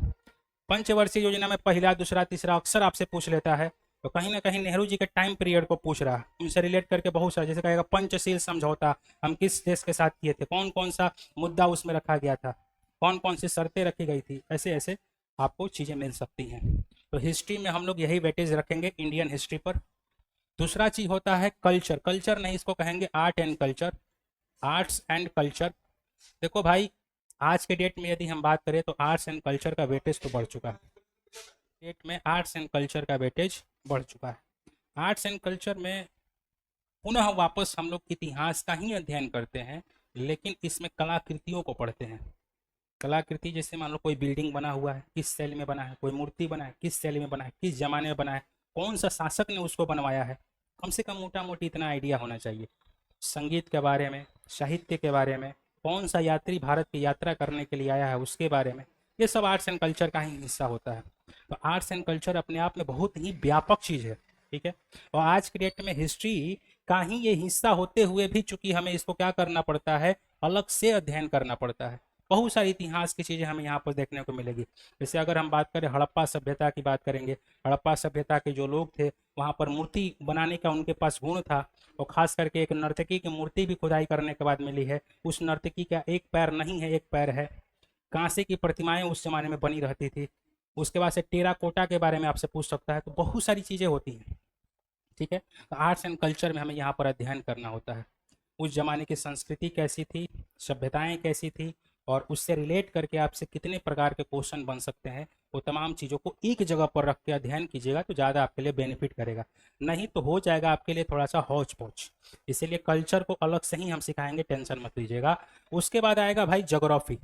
पंचवर्षीय योजना में पहला दूसरा तीसरा अक्सर आपसे पूछ लेता है, तो कहीं ना कहीं नेहरू जी के टाइम पीरियड को पूछ रहा है, उनसे रिलेट करके बहुत सारा, जैसे कहेगा पंचशील समझौता हम किस देश के साथ किए थे, कौन कौन सा मुद्दा उसमें रखा गया था, कौन कौन सी शर्तें रखी गई थी, ऐसे ऐसे आपको चीज़ें मिल सकती हैं। तो हिस्ट्री में हम लोग यही वेटेज रखेंगे इंडियन हिस्ट्री पर। दूसरा चीज़ होता है कल्चर। कल्चर नहीं, इसको कहेंगे art and culture, arts and culture. देखो भाई, आज के डेट में यदि हम बात करें तो आर्ट्स एंड कल्चर का वेटेज तो बढ़ चुका है। डेट में आर्ट्स एंड कल्चर का वेटेज बढ़ चुका है। आर्ट्स एंड कल्चर में पुनः वापस हम लोग इतिहास का ही अध्ययन करते हैं, लेकिन इसमें कलाकृतियों को पढ़ते हैं। कलाकृति जैसे मान लो कोई बिल्डिंग बना हुआ है, किस शैली में बना है, कोई मूर्ति बना है, किस शैली में बना है, किस जमाने में बना है, कौन सा शासक ने उसको बनवाया है, कम से कम मोटा मोटी इतना आइडिया होना चाहिए। संगीत के बारे में, साहित्य के बारे में, कौन सा यात्री भारत की यात्रा करने के लिए आया है उसके बारे में, ये सब आर्ट्स एंड कल्चर का ही हिस्सा होता है। तो आर्ट्स एंड कल्चर अपने आप में बहुत ही व्यापक चीज़ है। ठीक है, और आज के डेट में हिस्ट्री का ही ये हिस्सा होते हुए भी चूंकि हमें इसको क्या करना पड़ता है, अलग से अध्ययन करना पड़ता है। बहुत सारी इतिहास की चीज़ें हमें यहाँ पर देखने को मिलेगी। जैसे अगर हम बात करें हड़प्पा सभ्यता की बात करेंगे, हड़प्पा सभ्यता के जो लोग थे वहाँ पर मूर्ति बनाने का उनके पास गुण था, और खास करके एक नर्तकी की मूर्ति भी खुदाई करने के बाद मिली है। उस नर्तकी का एक पैर नहीं है, एक पैर है। कांसे की प्रतिमाएं उस जमाने में बनी रहती थी। उसके बाद से टेराकोटा के बारे में आपसे पूछ सकता है। तो बहुत सारी चीज़ें होती हैं। ठीक है, तो आर्ट्स एंड कल्चर में हमें यहाँ पर अध्ययन करना होता है, उस जमाने की संस्कृति कैसी थी, सभ्यताएं कैसी थी, और उससे रिलेट करके आपसे कितने प्रकार के क्वेश्चन बन सकते हैं, वो तमाम चीज़ों को एक जगह पर रख के अध्ययन कीजिएगा तो ज़्यादा आपके लिए बेनिफिट करेगा। नहीं तो हो जाएगा आपके लिए थोड़ा सा हौच पौच। इसीलिए कल्चर को अलग से ही हम सिखाएंगे, टेंशन मत लीजिएगा। उसके बाद आएगा भाई ज्योग्राफी।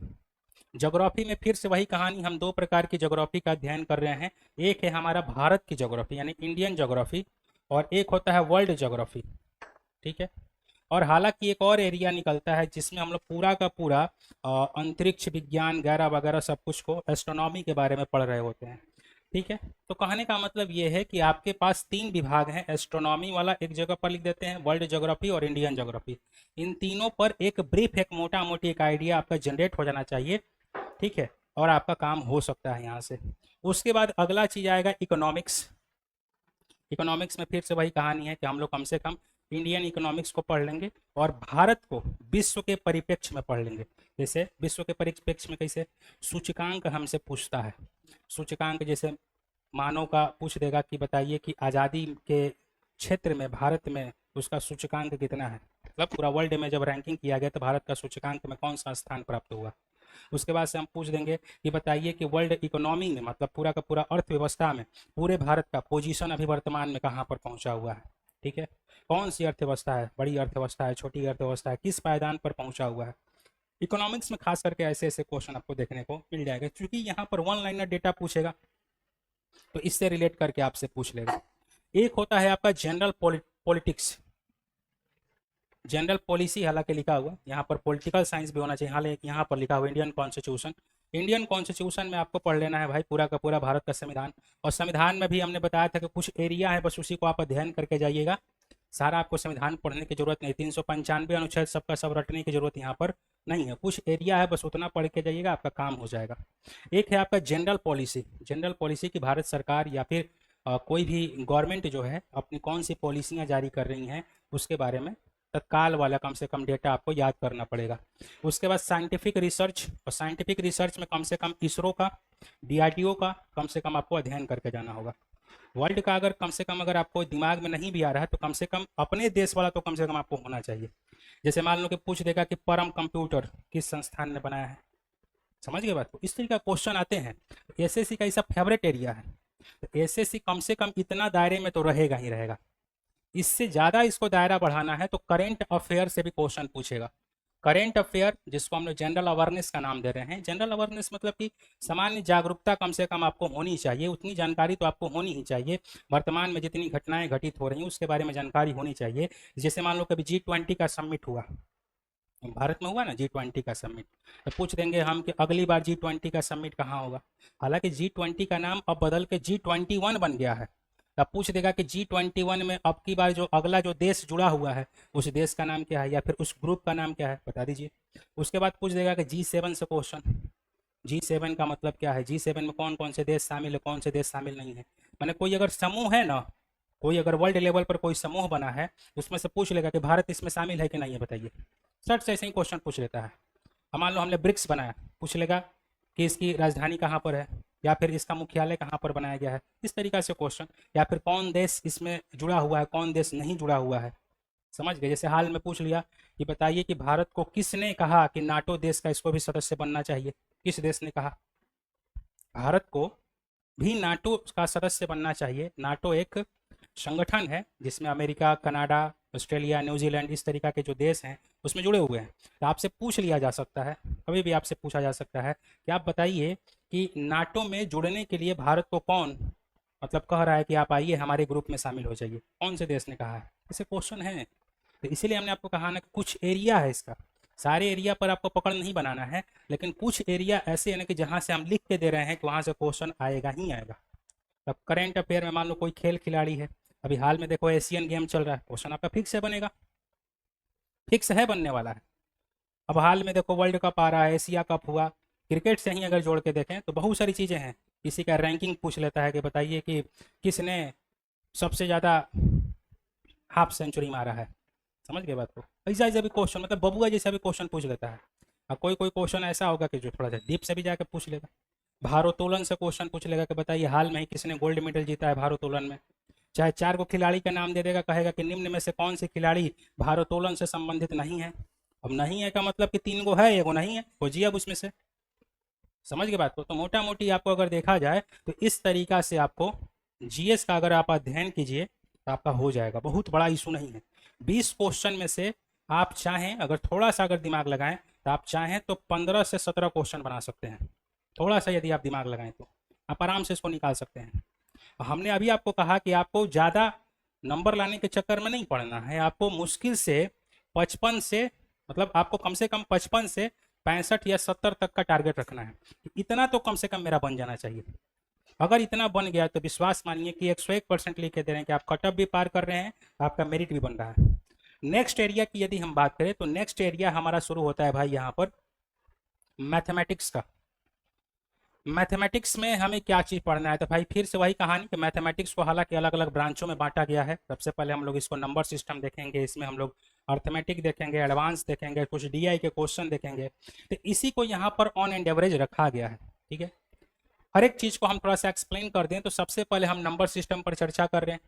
ज्योग्राफी में फिर से वही कहानी, हम 2 प्रकार की ज्योग्राफी का अध्ययन कर रहे हैं। एक है हमारा भारत की ज्योग्राफी यानी इंडियन ज्योग्राफी, और एक होता है वर्ल्ड ज्योग्राफी। ठीक है, और हालांकि एक और एरिया निकलता है जिसमें हम लोग पूरा का पूरा अंतरिक्ष विज्ञान वगैरह वगैरह सब कुछ को, एस्ट्रोनॉमी के बारे में पढ़ रहे होते हैं। ठीक है, तो कहने का मतलब ये है कि आपके पास 3 विभाग हैं। एस्ट्रोनॉमी वाला एक जगह पर लिख देते हैं, वर्ल्ड ज्योग्राफी और इंडियन ज्योग्राफी। इन तीनों पर एक ब्रीफ, एक मोटा मोटी एक आइडिया आपका जनरेट हो जाना चाहिए। ठीक है, और आपका काम हो सकता है यहाँ से। उसके बाद अगला चीज़ आएगा इकोनॉमिक्स। इकोनॉमिक्स में फिर से वही कहानी है कि हम लोग कम से कम इंडियन इकोनॉमिक्स को पढ़ लेंगे और भारत को विश्व के परिप्रेक्ष्य में पढ़ लेंगे। जैसे विश्व के परिप्रेक्ष्य में कैसे, सूचकांक हमसे पूछता है। सूचकांक जैसे मानव का पूछ देगा कि बताइए कि आज़ादी के क्षेत्र में भारत में उसका सूचकांक कितना है, मतलब पूरा वर्ल्ड में जब रैंकिंग किया गया तो भारत का सूचकांक में कौन सा स्थान प्राप्त हुआ। उसके बाद से हम पूछ देंगे कि बताइए कि वर्ल्ड इकोनॉमी में, मतलब पूरा का पूरा अर्थव्यवस्था में, पूरे भारत का पोजीशन अभी वर्तमान में कहाँ पर पहुँचा हुआ है। ठीक है, कौन सी अर्थव्यवस्था है, बड़ी अर्थव्यवस्था है, छोटी अर्थव्यवस्था है, किस पायदान पर पहुँचा हुआ है। इकोनॉमिक्स में खास करके ऐसे ऐसे क्वेश्चन आपको देखने को मिल जाएगा, क्योंकि यहाँ पर 1 लाइनर डेटा पूछेगा। तो इससे रिलेट करके आपसे पूछ लेगा। एक होता है आपका जनरल पॉलिटिक्स, जनरल पॉलिसी, हालांकि लिखा हुआ यहाँ पर पॉलिटिकल साइंस भी होना चाहिए, हालांकि यहाँ पर लिखा हुआ इंडियन कॉन्स्टिट्यूशन। इंडियन कॉन्स्टिट्यूशन में आपको पढ़ लेना है भाई पूरा का पूरा भारत का संविधान। और संविधान में भी हमने बताया था कि कुछ एरिया है, बस उसी को आप अध्ययन करके जाइएगा, सारा आपको संविधान पढ़ने की जरूरत नहीं, 395 अनुच्छेद सबका सब रटने की जरूरत यहाँ पर नहीं है, कुछ एरिया है बस उतना पढ़ के जाइएगा, आपका काम हो जाएगा। एक है आपका जनरल पॉलिसी, जनरल पॉलिसी की भारत सरकार या फिर कोई भी गवर्नमेंट जो है अपनी कौन सी पॉलिसियाँ जारी कर रही हैं उसके बारे में तत्काल वाला कम से कम डेटा आपको याद करना पड़ेगा। उसके बाद साइंटिफिक रिसर्च, और साइंटिफिक रिसर्च में कम से कम इसरो का, डीआरडीओ का कम से कम आपको अध्ययन करके जाना होगा। वर्ल्ड का अगर कम से कम अगर आपको दिमाग में नहीं भी आ रहा है तो कम से कम अपने देश वाला तो कम से कम आपको होना चाहिए। जैसे मान लो कि पूछ देगा कि परम कंप्यूटर किस संस्थान ने बनाया है, समझ गए बात को, इस तरीके का क्वेश्चन आते हैं। एसएससी का ऐसा फेवरेट एरिया है, तो एसएससी कम से कम इतना दायरे में तो रहेगा ही रहेगा। इससे ज़्यादा इसको दायरा बढ़ाना है तो करेंट अफेयर से भी क्वेश्चन पूछेगा। करेंट अफेयर जिसको हम लोग जनरल अवेयरनेस का नाम दे रहे हैं, जनरल अवेयरनेस मतलब कि सामान्य जागरूकता कम से कम आपको होनी चाहिए, उतनी जानकारी तो आपको होनी ही चाहिए। वर्तमान में जितनी घटनाएं घटित हो रही हैं उसके बारे में जानकारी होनी चाहिए। जैसे मान लो कभी G20 का समिट हुआ, भारत में हुआ ना G20 का समिट, तो पूछ देंगे हम कि अगली बार G20 का समिट कहाँ होगा। हालांकि G20 का नाम अब बदल के G21 बन गया है। तब पूछ देगा कि G21 में अब की बार जो अगला जो देश जुड़ा हुआ है उस देश का नाम क्या है या फिर उस ग्रुप का नाम क्या है, बता दीजिए। उसके बाद पूछ देगा कि G7 से क्वेश्चन, G7 का मतलब क्या है, G7 में कौन कौन से देश शामिल है, कौन से देश शामिल नहीं है। मैंने कोई अगर समूह है ना, कोई अगर वर्ल्ड लेवल पर कोई समूह बना है उसमें से पूछ लेगा कि भारत इसमें शामिल है कि नहीं है, बताइए। सट से ऐसे ही क्वेश्चन पूछ लेता है। अब मान लो हमने ब्रिक्स बनाया, पूछ लेगा कि इसकी राजधानी कहाँ पर है या फिर इसका मुख्यालय कहाँ पर बनाया गया है, इस तरीका से क्वेश्चन। या फिर कौन देश इसमें जुड़ा हुआ है, कौन देश नहीं जुड़ा हुआ है, समझ गए। जैसे हाल में पूछ लिया कि बताइए कि भारत को किसने कहा कि नाटो देश का इसको भी सदस्य बनना चाहिए, किस देश ने कहा भारत को भी नाटो का सदस्य बनना चाहिए। नाटो एक संगठन है जिसमें अमेरिका, कनाडा, ऑस्ट्रेलिया, न्यूजीलैंड इस तरीका के जो देश हैं उसमें जुड़े हुए हैं। तो आपसे पूछ लिया जा सकता है, कभी भी आपसे पूछा जा सकता है कि आप बताइए कि नाटो में जुड़ने के लिए भारत को कौन मतलब कह रहा है कि आप आइए हमारे ग्रुप में शामिल हो जाइए, कौन से देश ने कहा है, ऐसे क्वेश्चन है। तो इसीलिए हमने आपको कहा ना कि कुछ एरिया है इसका, सारे एरिया पर आपको पकड़ नहीं बनाना है, लेकिन कुछ एरिया ऐसे है ना कि जहाँ से हम लिख के दे रहे हैं कि वहाँ से क्वेश्चन आएगा ही आएगा। अब करेंट अफेयर में मान लो कोई खेल खिलाड़ी है, अभी हाल में देखो एशियन गेम चल रहा है, क्वेश्चन आपका फिक्स है बनेगा, फिक्स है बनने वाला है। अब हाल में देखो वर्ल्ड कप आ रहा है, एशिया कप हुआ, क्रिकेट से ही अगर जोड़ के देखें तो बहुत सारी चीज़ें हैं। किसी का रैंकिंग पूछ लेता है कि बताइए कि किसने सबसे ज़्यादा हाफ सेंचुरी मारा है, समझ गए बात को। ऐसा ऐसा भी क्वेश्चन मतलब बबुआ जैसा भी क्वेश्चन पूछ लेता है। अब कोई कोई क्वेश्चन ऐसा होगा कि जो थोड़ा सा डीप से भी जाकर पूछ लेगा। भारोत्तोलन से क्वेश्चन पूछ लेगा कि बताइए हाल में ही किसने गोल्ड मेडल जीता है भारोत्तोलन में। चाहे 4 को खिलाड़ी का नाम दे देगा, कहेगा कि निम्न में से कौन से खिलाड़ी भारोत्तोलन से संबंधित नहीं है। अब नहीं है का मतलब कि 3 गो है, 1 गो नहीं है, खोजिए अब उसमें से, समझ के बात को। तो मोटा मोटी आपको अगर देखा जाए तो इस तरीका से आपको जीएस का अगर आप अध्ययन कीजिए तो आपका हो जाएगा, बहुत बड़ा इशू नहीं है। 20 क्वेश्चन में से आप चाहें अगर थोड़ा सा अगर दिमाग लगाएं तो आप चाहें तो 15 से 17 क्वेश्चन बना सकते हैं। थोड़ा सा यदि आप दिमाग लगाएं तो आप आराम से इसको निकाल सकते हैं। हमने अभी आपको कहा कि आपको ज़्यादा नंबर लाने के चक्कर में नहीं पड़ना है, आपको मुश्किल से 55 से मतलब आपको कम से कम 55 से 65 या 70 तक का टारगेट रखना है। इतना तो कम से कम मेरा बन जाना चाहिए। अगर इतना बन गया तो विश्वास मानिए कि 101% लिख के दे रहे हैं कि आप कटअप भी पार कर रहे हैं, आपका मेरिट भी बन रहा है। नेक्स्ट एरिया की यदि हम बात करें तो नेक्स्ट एरिया हमारा शुरू होता है भाई यहाँ पर मैथमेटिक्स का। मैथमेटिक्स में हमें क्या चीज़ पढ़ना है, तो भाई फिर से वही कहानी कि मैथमेटिक्स को हालांकि अलग अलग ब्रांचों में बांटा गया है। सबसे पहले हम लोग इसको नंबर सिस्टम देखेंगे, इसमें हम लोग अर्थमेटिक देखेंगे, एडवांस देखेंगे, कुछ डीआई के क्वेश्चन देखेंगे। तो इसी को यहाँ पर ऑन एंड एवरेज रखा गया है, ठीक है। हर एक चीज़ को हम थोड़ा सा एक्सप्लेन कर दें तो सबसे पहले हम नंबर सिस्टम पर चर्चा कर रहे हैं।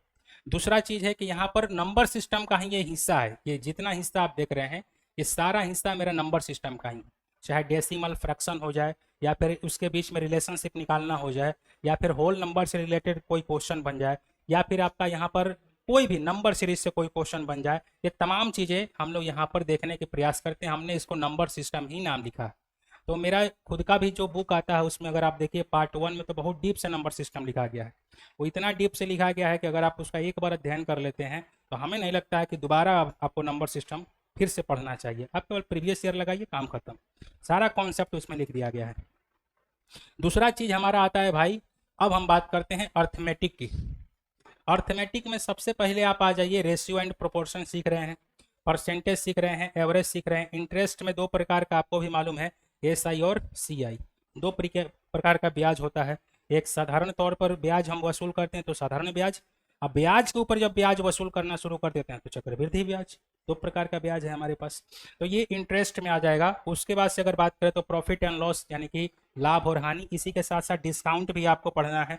दूसरा चीज़ है कि यहाँ पर नंबर सिस्टम का ही ये हिस्सा है, ये जितना हिस्सा आप देख रहे हैं ये सारा हिस्सा मेरा नंबर सिस्टम का ही, चाहे डेसिमल फ्रैक्शन हो जाए या फिर उसके बीच में रिलेशनशिप निकालना हो जाए या फिर होल नंबर से रिलेटेड कोई क्वेश्चन बन जाए या फिर आपका यहाँ पर कोई भी नंबर सीरीज से कोई क्वेश्चन बन जाए, ये तमाम चीज़ें हम लोग यहाँ पर देखने के प्रयास करते हैं। हमने इसको नंबर सिस्टम ही नाम लिखा है। तो मेरा खुद का भी जो बुक आता है उसमें अगर आप देखिए पार्ट 1 में तो बहुत डीप से नंबर सिस्टम लिखा गया है। वो इतना डीप से लिखा गया है कि अगर आप उसका एक बार अध्ययन कर लेते हैं तो हमें नहीं लगता है कि दोबारा आपको नंबर सिस्टम फिर से पढ़ना चाहिए। आप केवल प्रीवियस ईयर लगाइए, काम खत्म। सारा कॉन्सेप्ट उसमें लिख दिया गया है। दूसरा चीज हमारा आता है भाई, अब हम बात करते हैं अर्थमेटिक की। अर्थमेटिक में सबसे पहले आप आ जाइए, रेशियो एंड प्रोपोर्शन सीख रहे हैं, परसेंटेज सीख रहे हैं, एवरेज सीख रहे हैं। इंटरेस्ट में दो प्रकार का आपको भी मालूम है, SI और CI। दो प्रकार का ब्याज होता है। एक साधारण तौर पर ब्याज हम वसूल करते हैं तो साधारण ब्याज, अब ब्याज के ऊपर जब ब्याज वसूल करना शुरू कर देते हैं तो चक्रवृद्धि ब्याज। दो प्रकार का ब्याज है हमारे पास, तो ये इंटरेस्ट में आ जाएगा। उसके बाद से अगर बात करें तो प्रॉफिट एंड लॉस यानी कि लाभ और हानि, इसी के साथ साथ डिस्काउंट भी आपको पढ़ना है,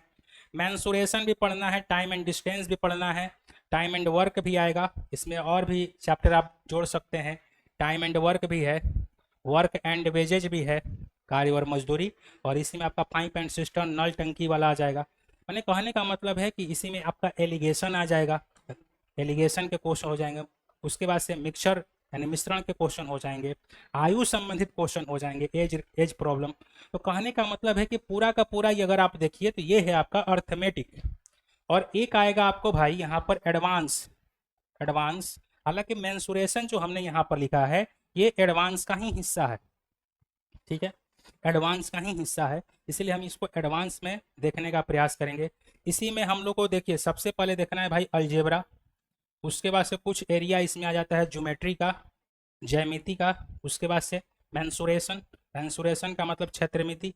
मैंसुरेशन भी पढ़ना है, टाइम एंड डिस्टेंस भी पढ़ना है, टाइम एंड वर्क भी आएगा इसमें, और भी चैप्टर आप जोड़ सकते हैं। टाइम एंड वर्क भी है, वर्क एंड वेजेज भी है, कार्य और मजदूरी, और इसी में आपका पाइप एंड सिस्टम नल टंकी वाला आ जाएगा। मैंने कहने का मतलब है कि इसी में आपका एलिगेशन आ जाएगा, एलिगेशन के क्वेश्चन हो जाएंगे। उसके बाद से मिक्सचर यानी मिश्रण के क्वेश्चन हो जाएंगे, आयु संबंधित क्वेश्चन हो जाएंगे, एज प्रॉब्लम। तो कहने का मतलब है कि पूरा का पूरा ये अगर आप देखिए तो ये है आपका अर्थमेटिक। और एक आएगा आपको भाई यहाँ पर एडवांस। एडवांस, हालांकि मेंसुरेशन जो हमने यहाँ पर लिखा है ये एडवांस का ही हिस्सा है, ठीक है, एडवांस का ही हिस्सा है, इसलिए हम इसको एडवांस में देखने का प्रयास करेंगे। इसी में हम लोग को देखिए सबसे पहले देखना है भाई अलजेब्रा, उसके बाद से कुछ एरिया इसमें आ जाता है ज्योमेट्री का, ज्यामिति का, उसके बाद से मेंसुरेशन, मेंसुरेशन का मतलब क्षेत्रमिति।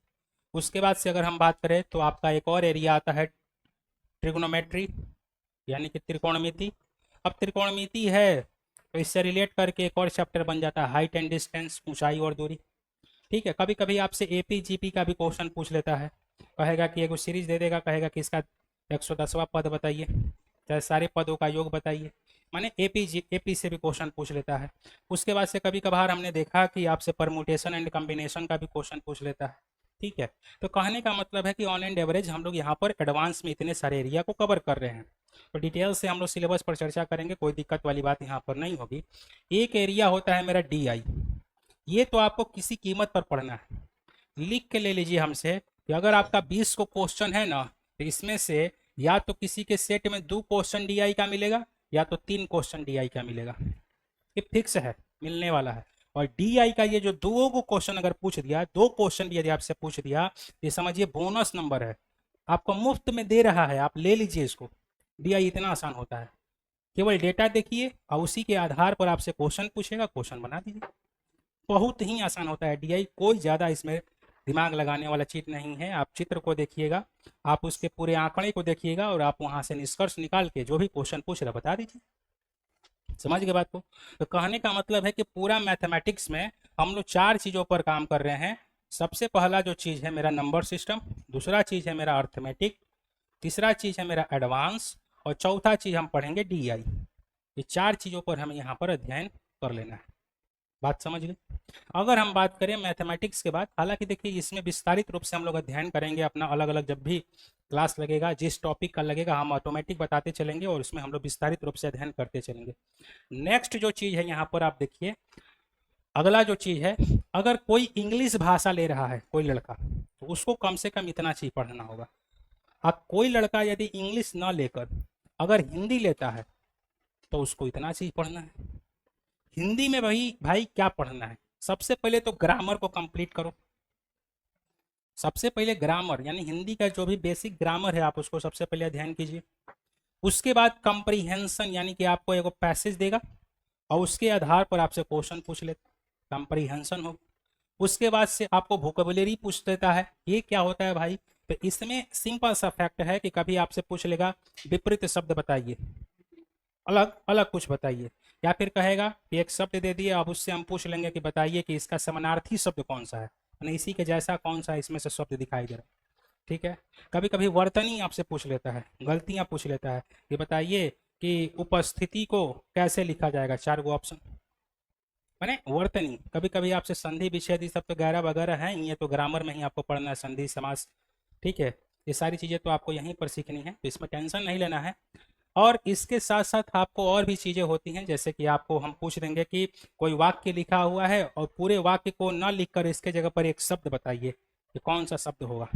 उसके बाद से अगर हम बात करें तो आपका एक और एरिया आता है ट्रिग्नोमेट्री यानी कि त्रिकोणमिति। अब त्रिकोणमिति है तो इससे रिलेट करके एक और चैप्टर बन जाता है हाइट एंड डिस्टेंस, ऊंचाई और दूरी, ठीक है। कभी कभी आपसे AP GP का भी क्वेश्चन पूछ लेता है, कहेगा कि एक सीरीज दे देगा, कहेगा कि इसका 110वां पद बताइए, चाहे सारे पदों का योग बताइए, माने AP से भी क्वेश्चन पूछ लेता है। उसके बाद से कभी कभार हमने देखा कि आपसे परमुटेशन एंड कम्बिनेशन का भी क्वेश्चन पूछ लेता है, ठीक है। तो कहने का मतलब है कि ऑन एंड एवरेज हम लोग यहाँ पर एडवांस में इतने सारे एरिया को कवर कर रहे हैं। तो डिटेल से हम लोग सिलेबस पर चर्चा करेंगे, कोई दिक्कत वाली बात यहाँ पर नहीं होगी। एक एरिया होता है मेरा DI, ये तो आपको किसी कीमत पर पढ़ना है, लिख के ले लीजिए हमसे कि अगर आपका 20 को क्वेश्चन है ना तो इसमें से या तो किसी के सेट में 2 क्वेश्चन DI का मिलेगा या तो 3 क्वेश्चन DI का मिलेगा, ये फिक्स है, मिलने वाला है। और DI का ये जो दो को क्वेश्चन अगर पूछ दिया, 2 क्वेश्चन भी यदि आपसे पूछ दिया, ये समझिए बोनस नंबर है, आपको मुफ्त में दे रहा है, आप ले लीजिए इसको। DI इतना आसान होता है, केवल डेटा देखिए और उसी के आधार पर आपसे क्वेश्चन पूछेगा, क्वेश्चन बना दीजिए। बहुत ही आसान होता है DI, कोई ज़्यादा इसमें दिमाग लगाने वाला चीज़ नहीं है। आप चित्र को देखिएगा, आप उसके पूरे आंकड़े को देखिएगा और आप वहाँ से निष्कर्ष निकाल के जो भी क्वेश्चन पूछ रहा बता दीजिए। समझ गए बात को? तो कहने का मतलब है कि पूरा मैथमेटिक्स में हम लोग 4 चीज़ों पर काम कर रहे हैं। सबसे पहला जो चीज़ है मेरा नंबर सिस्टम, दूसरा चीज़ है मेरा अर्थमेटिक, तीसरा चीज़ है मेरा एडवांस, और चौथा चीज़ हम पढ़ेंगे DI। ये 4 चीज़ों पर हमें यहाँ पर अध्ययन कर लेना है। बात समझ गए? अगर हम बात करें मैथमेटिक्स के बाद, हालांकि देखिए इसमें विस्तारित रूप से हम लोग अध्ययन करेंगे अपना, अलग अलग जब भी क्लास लगेगा, जिस टॉपिक का लगेगा हम ऑटोमेटिक बताते चलेंगे और उसमें हम लोग विस्तारित रूप से अध्ययन करते चलेंगे। नेक्स्ट जो चीज़ है यहाँ पर आप देखिए, अगला जो चीज़ है, अगर कोई इंग्लिश भाषा ले रहा है कोई लड़का, तो उसको कम से कम इतना चीज़ पढ़ना होगा। अब कोई लड़का यदि इंग्लिश ना लेकर अगर हिंदी लेता है तो उसको इतना चीज़ पढ़ना है। हिंदी में भाई क्या पढ़ना है? सबसे पहले तो ग्रामर को कंप्लीट करो। सबसे पहले ग्रामर यानी हिंदी का जो भी बेसिक ग्रामर है आप उसको सबसे पहले अध्ययन कीजिए। उसके बाद कंप्रीहेंशन यानी कि आपको एक पैसेज देगा और उसके आधार पर आपसे क्वेश्चन पूछ लेता, कंप्रीहेंशन हो। उसके बाद से आपको वोकेबुलरी पूछ देता है। ये क्या होता है भाई? तो इसमें सिंपल सा फैक्ट है कि कभी आपसे पूछ लेगा विपरीत शब्द बताइए, अलग अलग कुछ बताइए, या फिर कहेगा कि एक शब्द दे दिए, अब उससे हम पूछ लेंगे कि बताइए कि इसका समानार्थी शब्द कौन सा है, यानी इसी के जैसा कौन सा इसमें से शब्द दिखाई दे रहा है, ठीक है। कभी कभी वर्तनी आपसे पूछ लेता है, गलतियां पूछ लेता है कि बताइए कि उपस्थिति को कैसे लिखा जाएगा, 4 गो ऑप्शन, मैंने वर्तनी। कभी कभी आपसे संधि विच्छेद सब तो वगैरह वगैरह है, ये तो ग्रामर में ही आपको पढ़ना है, संधि समास, ठीक है। ये सारी चीज़ें तो आपको यहीं पर सीखनी है, तो इसमें टेंशन नहीं लेना है। और इसके साथ साथ आपको और भी चीज़ें होती हैं, जैसे कि आपको हम पूछ देंगे कि कोई वाक्य लिखा हुआ है और पूरे वाक्य को न लिखकर इसके जगह पर एक शब्द बताइए कि कौन सा शब्द होगा।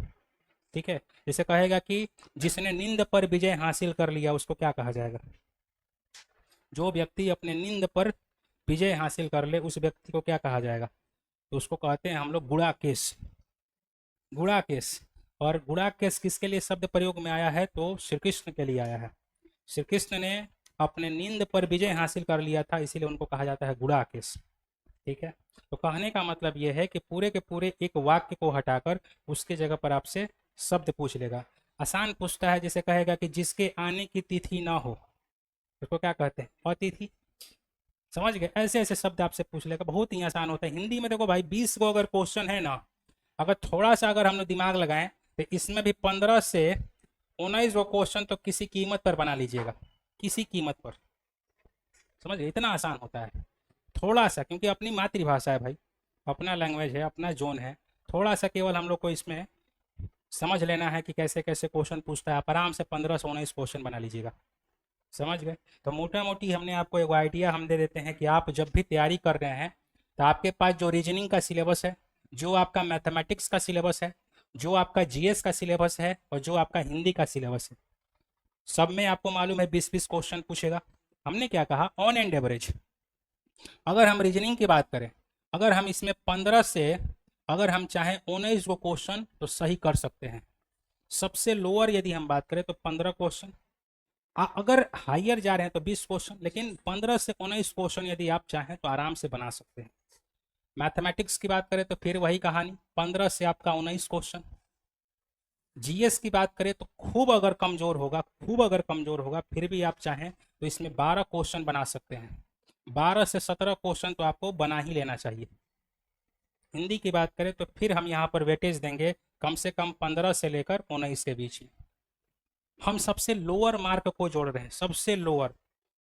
ठीक है, जैसे कहेगा कि जिसने नींद पर विजय हासिल कर लिया, उसको क्या कहा जाएगा? जो व्यक्ति अपने नींद पर विजय हासिल कर ले, उस व्यक्ति को क्या कहा जाएगा? तो उसको कहते हैं हम लोग गुणाकेश। गुणाकेश। और गुणाकेश किसके लिए शब्द प्रयोग में आया है? तो श्री कृष्ण के लिए आया है। श्री कृष्ण ने अपने नींद पर विजय हासिल कर लिया था, इसीलिए उनको कहा जाता है गुणाकेश। ठीक है, तो कहने का मतलब यह है कि पूरे के पूरे एक वाक्य को हटाकर उसके जगह पर आपसे शब्द पूछ लेगा। आसान पूछता है, जैसे कहेगा कि जिसके आने की तिथि ना हो, उसको क्या कहते हैं? अतिथि। समझ गए? ऐसे ऐसे शब्द आपसे पूछ लेगा, बहुत ही आसान होता है। हिंदी में देखो भाई 20 को अगर क्वेश्चन है ना, अगर थोड़ा सा अगर हम लोग दिमाग लगाएं तो इसमें भी 15 से 19 वो क्वेश्चन तो किसी कीमत पर बना लीजिएगा, किसी कीमत पर। समझ गए? इतना आसान होता है थोड़ा सा, क्योंकि अपनी मातृभाषा है भाई, अपना लैंग्वेज है, अपना जोन है। थोड़ा सा केवल हम लोग को इसमें समझ लेना है कि कैसे कैसे क्वेश्चन पूछता है। आप आराम से 15 से 19 क्वेश्चन बना लीजिएगा। समझ गए? तो मोटा मोटी हमने आपको एक आइडिया हम दे देते हैं कि आप जब भी तैयारी कर रहे हैं तो आपके पास जो रीजनिंग का सिलेबस है, जो आपका मैथमेटिक्स का सिलेबस है, जो आपका जीएस का सिलेबस है और जो आपका हिंदी का सिलेबस है, सब में आपको मालूम है 20-20 क्वेश्चन पूछेगा। हमने क्या कहा? ऑन एंड एवरेज अगर हम रीजनिंग की बात करें, अगर हम इसमें 15 से अगर हम चाहें 19 को क्वेश्चन तो सही कर सकते हैं। सबसे लोअर यदि हम बात करें तो 15 क्वेश्चन, अगर हाइयर जा रहे हैं तो 20 क्वेश्चन, लेकिन 15 से 19 क्वेश्चन यदि आप चाहें तो आराम से बना सकते हैं। मैथमेटिक्स की बात करें तो फिर वही कहानी, 15 से आपका 19 क्वेश्चन। जीएस की बात करें तो खूब अगर कमज़ोर होगा, खूब अगर कमज़ोर होगा, फिर भी आप चाहें तो इसमें 12 क्वेश्चन बना सकते हैं। 12 से 17 क्वेश्चन तो आपको बना ही लेना चाहिए। हिंदी की बात करें तो फिर हम यहाँ पर वेटेज देंगे कम से कम 15 से लेकर 19 के बीच में। हम सबसे लोअर मार्क को जोड़ रहे हैं, सबसे लोअर,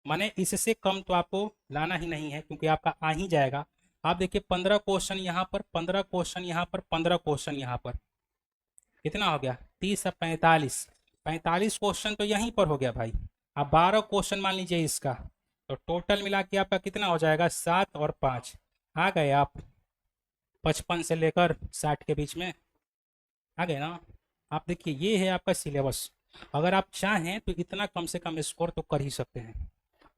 माने इससे कम तो आपको लाना ही नहीं है, क्योंकि आपका आ ही जाएगा। आप देखिए 15 क्वेश्चन यहाँ पर, 15 क्वेश्चन यहाँ पर, 15 क्वेश्चन यहाँ पर, कितना हो गया? 30 और 45, 45 क्वेश्चन तो यहीं पर हो गया भाई। आप 12 क्वेश्चन मान लीजिए इसका, तो टोटल मिला के आपका कितना हो जाएगा? 7 और 5 आ गए आप 55 से लेकर 60 के बीच में आ गए ना। आप देखिए ये है आपका सिलेबस। अगर आप चाहें तो इतना कम से कम स्कोर तो कर ही सकते हैं,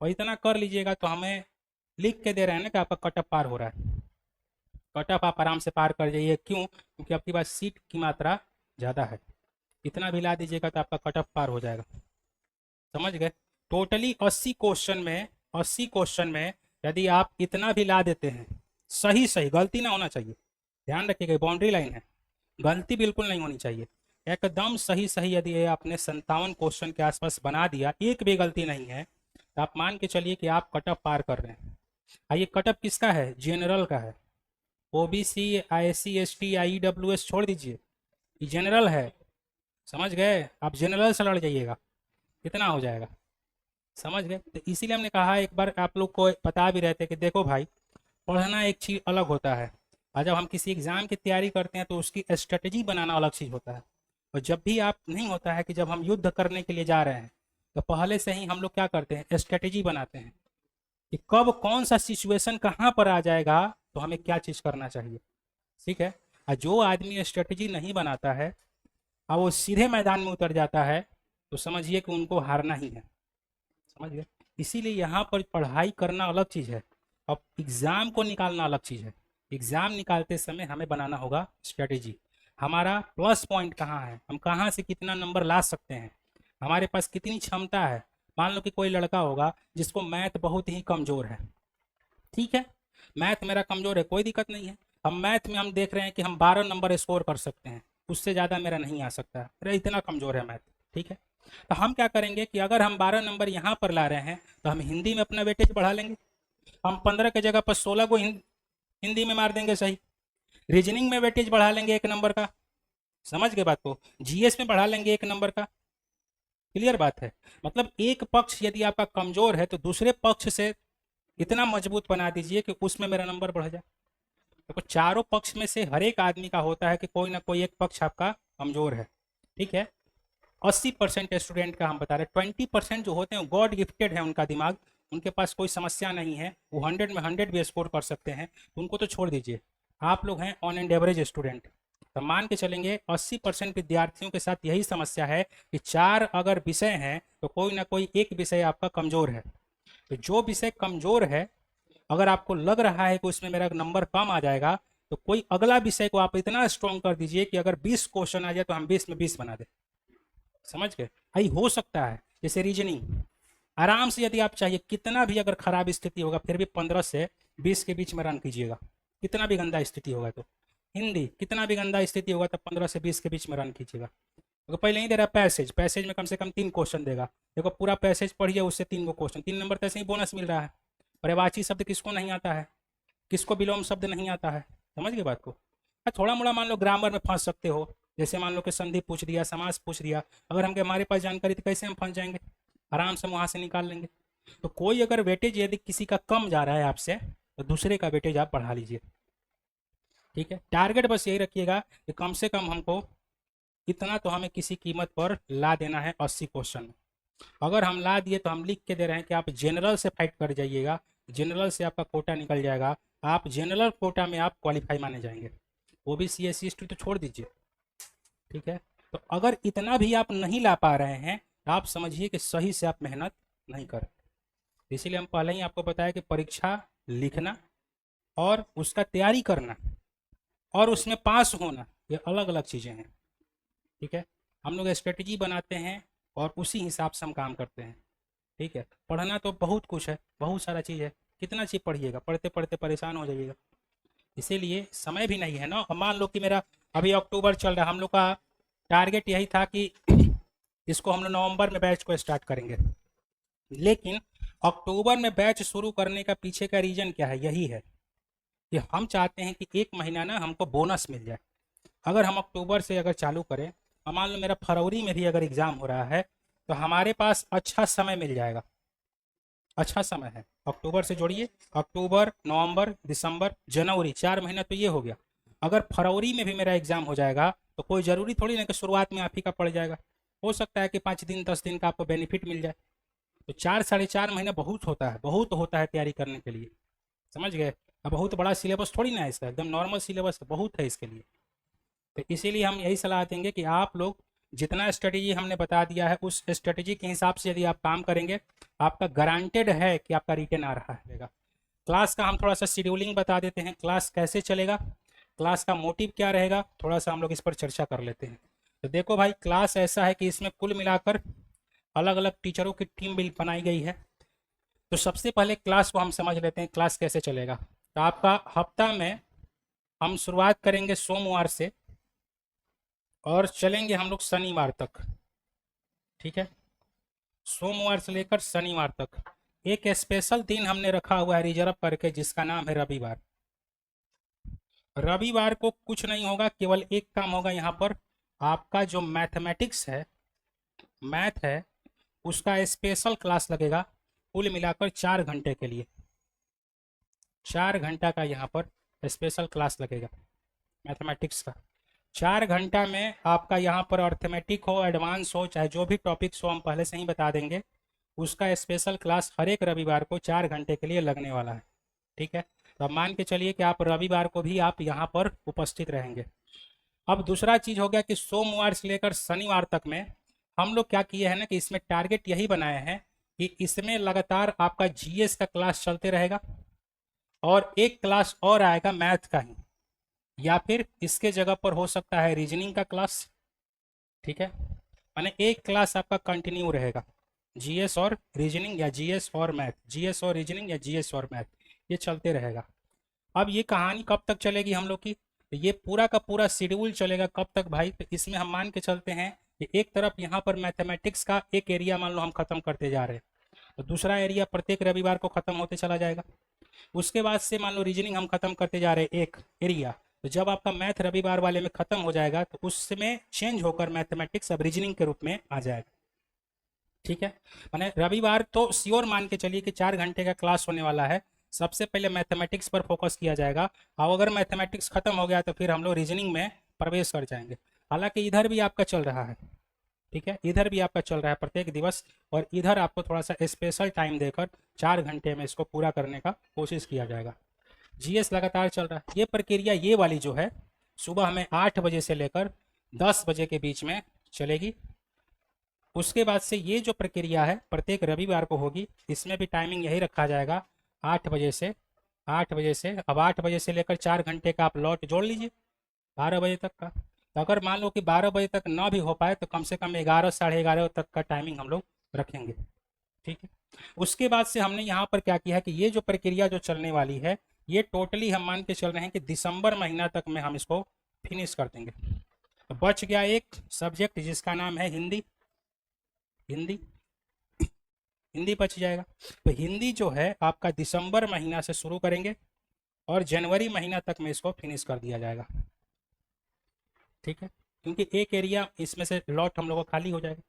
और इतना कर लीजिएगा तो हमें लिख के दे रहे हैं ना कि आपका कट ऑफ पार हो रहा है। कट ऑफ आप आराम से पार कर जाइए, क्यों? क्योंकि आपके पास सीट की मात्रा ज़्यादा है। इतना भी ला दीजिएगा तो आपका कट ऑफ पार हो जाएगा। समझ गए? टोटली 80 क्वेश्चन में, 80 क्वेश्चन में यदि आप इतना भी ला देते हैं, सही सही, गलती ना होना चाहिए, ध्यान रखिएगा, बाउंड्री लाइन है, गलती बिल्कुल नहीं होनी चाहिए। एकदम सही सही यदि आपने 57 क्वेश्चन के आसपास बना दिया, एक भी गलती नहीं है, तो आप मान के चलिए कि आप कट ऑफ पार कर रहे हैं। ये कट ऑफ किसका है? जनरल का है। ओबीसी, आईएससी, एसटी, आईडब्ल्यूएस छोड़ दीजिए, ये जनरल है। समझ गए? आप जनरल से लड़ जाइएगा, कितना हो जाएगा? समझ गए? तो इसीलिए हमने कहा, एक बार आप लोग को बता भी रहे थे कि देखो भाई, पढ़ना एक चीज़ अलग होता है, और जब हम किसी एग्ज़ाम की तैयारी करते हैं तो उसकी स्ट्रेटजी बनाना अलग चीज़ होता है। और जब भी आप नहीं होता है कि जब हम युद्ध करने के लिए जा रहे हैं तो पहले से ही हम लोग क्या करते हैं? स्ट्रेटजी बनाते हैं कि कब कौन सा सिचुएशन कहाँ पर आ जाएगा तो हमें क्या चीज़ करना चाहिए। ठीक है? और जो आदमी स्ट्रेटजी नहीं बनाता है और वो सीधे मैदान में उतर जाता है, तो समझिए कि उनको हारना ही है। समझ गए? इसीलिए यहाँ पर पढ़ाई करना अलग चीज़ है, अब एग्ज़ाम को निकालना अलग चीज़ है। एग्ज़ाम निकालते समय हमें बनाना होगा स्ट्रेटेजी। हमारा प्लस पॉइंट कहाँ है, हम कहाँ से कितना नंबर ला सकते हैं, हमारे पास कितनी क्षमता है। मान लो कि कोई लड़का होगा जिसको मैथ बहुत ही कमज़ोर है, ठीक है, मैथ मेरा कमज़ोर है, कोई दिक्कत नहीं है। हम मैथ में हम देख रहे हैं कि हम 12 नंबर स्कोर कर सकते हैं, उससे ज़्यादा मेरा नहीं आ सकता, मेरा इतना कमज़ोर है मैथ। ठीक है, तो हम क्या करेंगे कि अगर हम 12 नंबर यहाँ पर ला रहे हैं तो हम हिंदी में अपना वेटेज बढ़ा लेंगे। हम 15 की जगह पर 16 को हिंदी में मार देंगे, सही। रीजनिंग में वेटेज बढ़ा लेंगे 1 नंबर का, समझ गए बात को। जीएस में बढ़ा लेंगे 1 नंबर का। क्लियर बात है? मतलब एक पक्ष यदि आपका कमज़ोर है तो दूसरे पक्ष से इतना मजबूत बना दीजिए कि उसमें मेरा नंबर बढ़ जाए। तो चारों पक्ष में से हर एक आदमी का होता है कि कोई ना कोई एक पक्ष आपका कमज़ोर है। ठीक है, 80% स्टूडेंट का हम बता रहे हैं। 20% जो होते हैं गॉड गिफ्टेड है उनका दिमाग, उनके पास कोई समस्या नहीं है, वो 100 में 100 भी स्कोर कर सकते हैं, तो उनको तो छोड़ दीजिए। आप लोग हैं ऑन एंड एवरेज स्टूडेंट, तो मान के चलेंगे 80% विद्यार्थियों के साथ यही समस्या है कि 4 अगर विषय हैं तो कोई ना कोई एक विषय आपका कमज़ोर है। तो जो विषय कमज़ोर है, अगर आपको लग रहा है कि उसमें मेरा नंबर कम आ जाएगा, तो कोई अगला विषय को आप इतना स्ट्रॉन्ग कर दीजिए कि अगर 20 क्वेश्चन आ जाए तो हम 20 में 20 बना दें। समझ गए भाई? हो सकता है। जैसे रीजनिंग, आराम से यदि आप चाहिए कितना भी अगर खराब स्थिति होगा फिर भी 15 से 20 के बीच में रन कीजिएगा, कितना भी गंदा स्थिति होगा तो। हिंदी कितना भी गंदा स्थिति होगा तब 15 से 20 के बीच में रन कीजिएगा। तो पहले ही दे रहा है पैसेज, पैसेज में कम से कम 3 क्वेश्चन देगा। देखो पूरा पैसेज पढ़िए, उससे 3 गो क्वेश्चन, 3 नंबर तो ऐसे ही बोनस मिल रहा है। पर्यायवाची शब्द किसको नहीं आता है, किसको विलोम शब्द नहीं आता है? समझ गए बात को? थोड़ा मोड़ा मान लो ग्रामर में फंस सकते हो, जैसे मान लो कि संधि पूछ दिया, समास पूछ दिया, अगर हमारे पास जानकारी तो कैसे हम फंस जाएंगे, आराम से वहाँ से निकाल लेंगे। तो कोई अगर वेटेज यदि किसी का कम जा रहा है आपसे, तो दूसरे का वेटेज आप बढ़ा लीजिए। ठीक है, टारगेट बस यही रखिएगा कि कम से कम हमको इतना तो हमें किसी कीमत पर ला देना है 80 क्वेश्चन में। अगर हम ला दिए तो हम लिख के दे रहे हैं कि आप जनरल से फाइट कर जाइएगा, जनरल से आपका कोटा निकल जाएगा, आप जनरल कोटा में आप क्वालिफाई माने जाएंगे। ओबीसी एससी एसटी तो छोड़ दीजिए। ठीक है, तो अगर इतना भी आप नहीं ला पा रहे हैं तो आप समझिए कि सही से आप मेहनत नहीं कर। इसीलिए हम पहले ही आपको बताया कि परीक्षा लिखना और उसका तैयारी करना और उसमें पास होना, ये अलग अलग चीज़ें हैं। ठीक है, हम लोग स्ट्रेटजी बनाते हैं और उसी हिसाब से हम काम करते हैं। ठीक है, पढ़ना तो बहुत कुछ है, बहुत सारा चीज़ है, कितना चीज़ पढ़िएगा, पढ़ते पढ़ते परेशान हो जाइएगा। इसीलिए समय भी नहीं है ना। मान लो कि मेरा अभी अक्टूबर चल रहा है, हम लोग का टारगेट यही था कि इसको हम लोग नवंबर में बैच को स्टार्ट करेंगे, लेकिन अक्टूबर में बैच शुरू करने का पीछे का रीज़न क्या है? यही है कि हम चाहते हैं कि 1 महीना ना हमको बोनस मिल जाए। अगर हम अक्टूबर से अगर चालू करें और मान लो मेरा फरवरी में भी अगर एग्ज़ाम हो रहा है तो हमारे पास अच्छा समय मिल जाएगा। अच्छा समय है, अक्टूबर से जोड़िए, अक्टूबर नवंबर दिसंबर जनवरी, 4 महीना तो ये हो गया। अगर फरवरी में भी मेरा एग्ज़ाम हो जाएगा तो कोई ज़रूरी थोड़ी ना कि शुरुआत में आप ही का पड़ जाएगा, हो सकता है कि 5 दिन 10 दिन का आपको बेनिफिट मिल जाए। तो 4 साढ़े 4 महीना बहुत होता है, बहुत होता है तैयारी करने के लिए। समझ गए? अब बहुत बड़ा सिलेबस थोड़ी ना है इसका, एकदम नॉर्मल सिलेबस बहुत है इसके लिए। तो इसीलिए हम यही सलाह देंगे कि आप लोग जितना स्ट्रेटेजी हमने बता दिया है उस स्ट्रेटेजी के हिसाब से यदि आप काम करेंगे, आपका गारंटेड है कि आपका रिटर्न आ रहा है। क्लास का हम थोड़ा सा शेड्यूलिंग बता देते हैं, क्लास कैसे चलेगा, क्लास का मोटिव क्या रहेगा, थोड़ा सा हम लोग इस पर चर्चा कर लेते हैं। तो देखो भाई, क्लास ऐसा है कि इसमें कुल मिलाकर अलग अलग टीचरों की टीम भी बनाई गई है। तो सबसे पहले क्लास को हम समझ लेते हैं, क्लास कैसे चलेगा। तो आपका हफ्ता में हम शुरुआत करेंगे सोमवार से और चलेंगे हम लोग शनिवार तक। ठीक है, सोमवार से लेकर शनिवार तक। एक स्पेशल दिन हमने रखा हुआ है रिजर्व करके, जिसका नाम है रविवार। रविवार को कुछ नहीं होगा, केवल एक काम होगा यहाँ पर, आपका जो मैथमेटिक्स है, मैथ है, उसका स्पेशल क्लास लगेगा, कुल मिलाकर 4 घंटे के लिए। 4 घंटा का यहाँ पर स्पेशल क्लास लगेगा मैथमेटिक्स का। 4 घंटा में आपका यहाँ पर अर्थमेटिक हो, एडवांस हो, चाहे जो भी टॉपिक्स हो हम पहले से ही बता देंगे। उसका स्पेशल क्लास हर एक रविवार को 4 घंटे के लिए लगने वाला है। ठीक है, तो अब मान के चलिए कि आप रविवार को भी आप यहाँ पर उपस्थित रहेंगे। अब दूसरा चीज़ हो गया कि सोमवार से लेकर शनिवार तक में हम लोग क्या किए हैं ना कि इसमें टारगेट यही बनाए हैं कि इसमें लगातार आपका जीएस का क्लास चलते रहेगा और एक क्लास और आएगा मैथ का ही, या फिर इसके जगह पर हो सकता है रीजनिंग का क्लास। ठीक है, माने एक क्लास आपका कंटिन्यू रहेगा, जीएस और रीजनिंग या जीएस और मैथ, जीएस और रीजनिंग या जीएस और मैथ, ये चलते रहेगा। अब ये कहानी कब तक चलेगी हम लोग की? तो ये पूरा का पूरा शेड्यूल चलेगा कब तक भाई? तो इसमें हम मान के चलते हैं कि एक तरफ यहाँ पर मैथमेटिक्स का एक एरिया मान लो हम खत्म करते जा रहे हैं, तो दूसरा एरिया प्रत्येक रविवार को खत्म होते चला जाएगा। उसके बाद से मान लो रीजनिंग हम खत्म करते जा रहे हैं एक एरिया, तो जब आपका मैथ रविवार वाले में खत्म हो जाएगा तो उसमें चेंज होकर मैथमेटिक्स अब रीजनिंग के रूप में आ जाएगा। ठीक है, मैंने रविवार तो श्योर मान के चलिए कि 4 घंटे का क्लास होने वाला है। सबसे पहले मैथमेटिक्स पर फोकस किया जाएगा, और अगर मैथमेटिक्स खत्म हो गया तो फिर हम लोग रीजनिंग में प्रवेश कर जाएंगे। हालांकि इधर भी आपका चल रहा है, ठीक है, इधर भी आपका चल रहा है प्रत्येक दिवस, और इधर आपको थोड़ा सा स्पेशल टाइम देकर 4 घंटे में इसको पूरा करने का कोशिश किया जाएगा। जीएस लगातार चल रहा है। ये प्रक्रिया ये वाली जो है सुबह में 8 बजे से लेकर 10 बजे के बीच में चलेगी। उसके बाद से ये जो प्रक्रिया है प्रत्येक रविवार को होगी। इसमें भी टाइमिंग यही रखा जाएगा 8 बजे से। 8 बजे से अब 8 बजे से लेकर 4 घंटे का आप लॉट जोड़ लीजिए 12 बजे तक का। तो अगर मान लो कि 12 बजे तक ना भी हो पाए तो कम से कम 11 साढ़े 11 तक का टाइमिंग हम लोग रखेंगे। ठीक है, उसके बाद से हमने यहाँ पर क्या किया है कि ये जो प्रक्रिया जो चलने वाली है ये टोटली हम मान के चल रहे हैं कि दिसंबर महीना तक में हम इसको फिनिश कर देंगे। तो बच गया एक सब्जेक्ट जिसका नाम है हिंदी। हिंदी हिंदी बच जाएगा। तो हिंदी जो है आपका दिसंबर महीना से शुरू करेंगे और जनवरी महीना तक में इसको फिनिश कर दिया जाएगा। ठीक है, क्योंकि एक एरिया इसमें से लॉट हम लोगों का खाली हो जाएगा।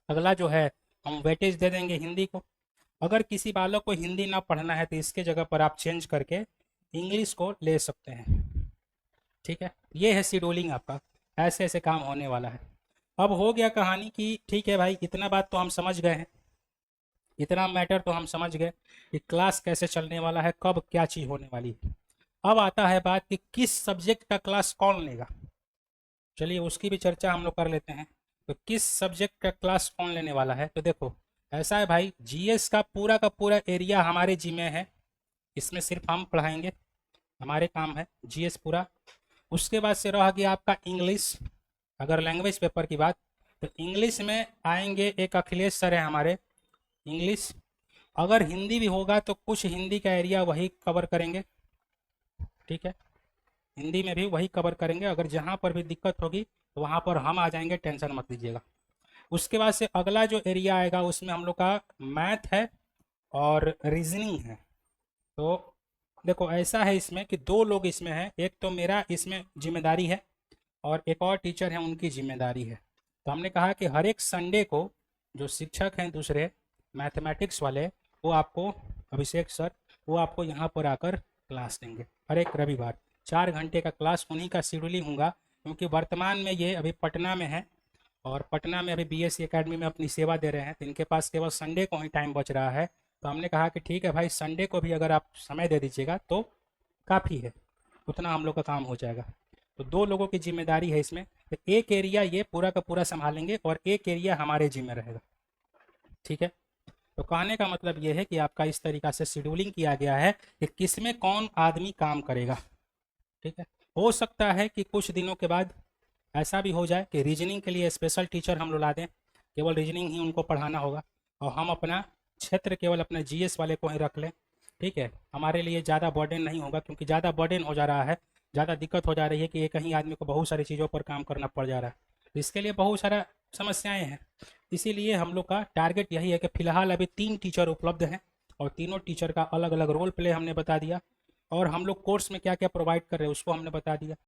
अगला जो है हम वेटेज दे देंगे हिंदी को। अगर किसी बालक को हिंदी ना पढ़ना है तो इसके जगह पर आप चेंज करके इंग्लिश को ले सकते हैं। ठीक है, ये है शेड्यूलिंग आपका, ऐसे ऐसे काम होने वाला है। अब हो गया कहानी कि ठीक है भाई, इतना बात तो हम समझ गए हैं, इतना मैटर तो हम समझ गए कि क्लास कैसे चलने वाला है, कब क्या चीज़ होने वाली है। अब आता है बात कि किस सब्जेक्ट का क्लास कौन लेगा। चलिए उसकी भी चर्चा हम लोग कर लेते हैं। तो किस सब्जेक्ट का क्लास कौन लेने वाला है, तो देखो ऐसा है भाई, जीएस का पूरा एरिया हमारे जी में है। इसमें सिर्फ हम पढ़ाएंगे, हमारे काम है जीएस पूरा। उसके बाद से रह गया आपका इंग्लिश। अगर लैंग्वेज पेपर की बात, तो इंग्लिश में आएंगे एक अखिलेश सर है हमारे, इंग्लिश। अगर हिंदी भी होगा तो कुछ हिंदी का एरिया वही कवर करेंगे। ठीक है, हिंदी में भी वही कवर करेंगे। अगर जहाँ पर भी दिक्कत होगी तो वहाँ पर हम आ जाएंगे, टेंशन मत लीजिएगा। उसके बाद से अगला जो एरिया आएगा उसमें हम लोग का मैथ है और रीजनिंग है। तो देखो ऐसा है इसमें कि 2 लोग इसमें हैं, एक तो मेरा इसमें जिम्मेदारी है और एक और टीचर है उनकी जिम्मेदारी है। तो हमने कहा कि हर एक संडे को जो शिक्षक हैं दूसरे मैथमेटिक्स वाले, वो आपको अभिषेक सर, वो आपको यहाँ पर आकर क्लास देंगे हर एक रविवार। 4 घंटे का क्लास उन्हीं का शेड्यूलिंग होगा, क्योंकि वर्तमान में ये अभी पटना में है और पटना में अभी बीएससी एकेडमी में अपनी सेवा दे रहे हैं। तो इनके पास केवल संडे को ही टाइम बच रहा है। तो हमने कहा कि ठीक है भाई, संडे को भी अगर आप समय दे दीजिएगा तो काफ़ी है, उतना हम लोग का काम हो जाएगा। तो 2 लोगों की जिम्मेदारी है इसमें। तो एक एरिया ये पूरा का पूरा संभालेंगे और एक एरिया हमारे जिम्मे रहेगा। ठीक है, तो कहने का मतलब ये है कि आपका इस तरीक़ा से शेड्यूलिंग किया गया है कि किस में कौन आदमी काम करेगा। ठीक है, हो सकता है कि कुछ दिनों के बाद ऐसा भी हो जाए कि रीजनिंग के लिए स्पेशल टीचर हम लोग ला दें, केवल रीजनिंग ही उनको पढ़ाना होगा और हम अपना क्षेत्र केवल अपने जीएस वाले को ही रख लें। ठीक है, हमारे लिए ज़्यादा बर्डन नहीं होगा, क्योंकि ज़्यादा बर्डन हो जा रहा है, ज़्यादा दिक्कत हो जा रही है कि एक ही आदमी को बहुत सारी चीज़ों पर काम करना पड़ जा रहा है। तो इसके लिए बहुत सारा समस्याएँ हैं। इसीलिए हम लोग का टारगेट यही है कि फ़िलहाल अभी 3 टीचर उपलब्ध हैं और तीनों टीचर का अलग अलग रोल प्ले हमने बता दिया, और हम लोग कोर्स में क्या क्या प्रोवाइड कर रहे हैं उसको हमने बता दिया।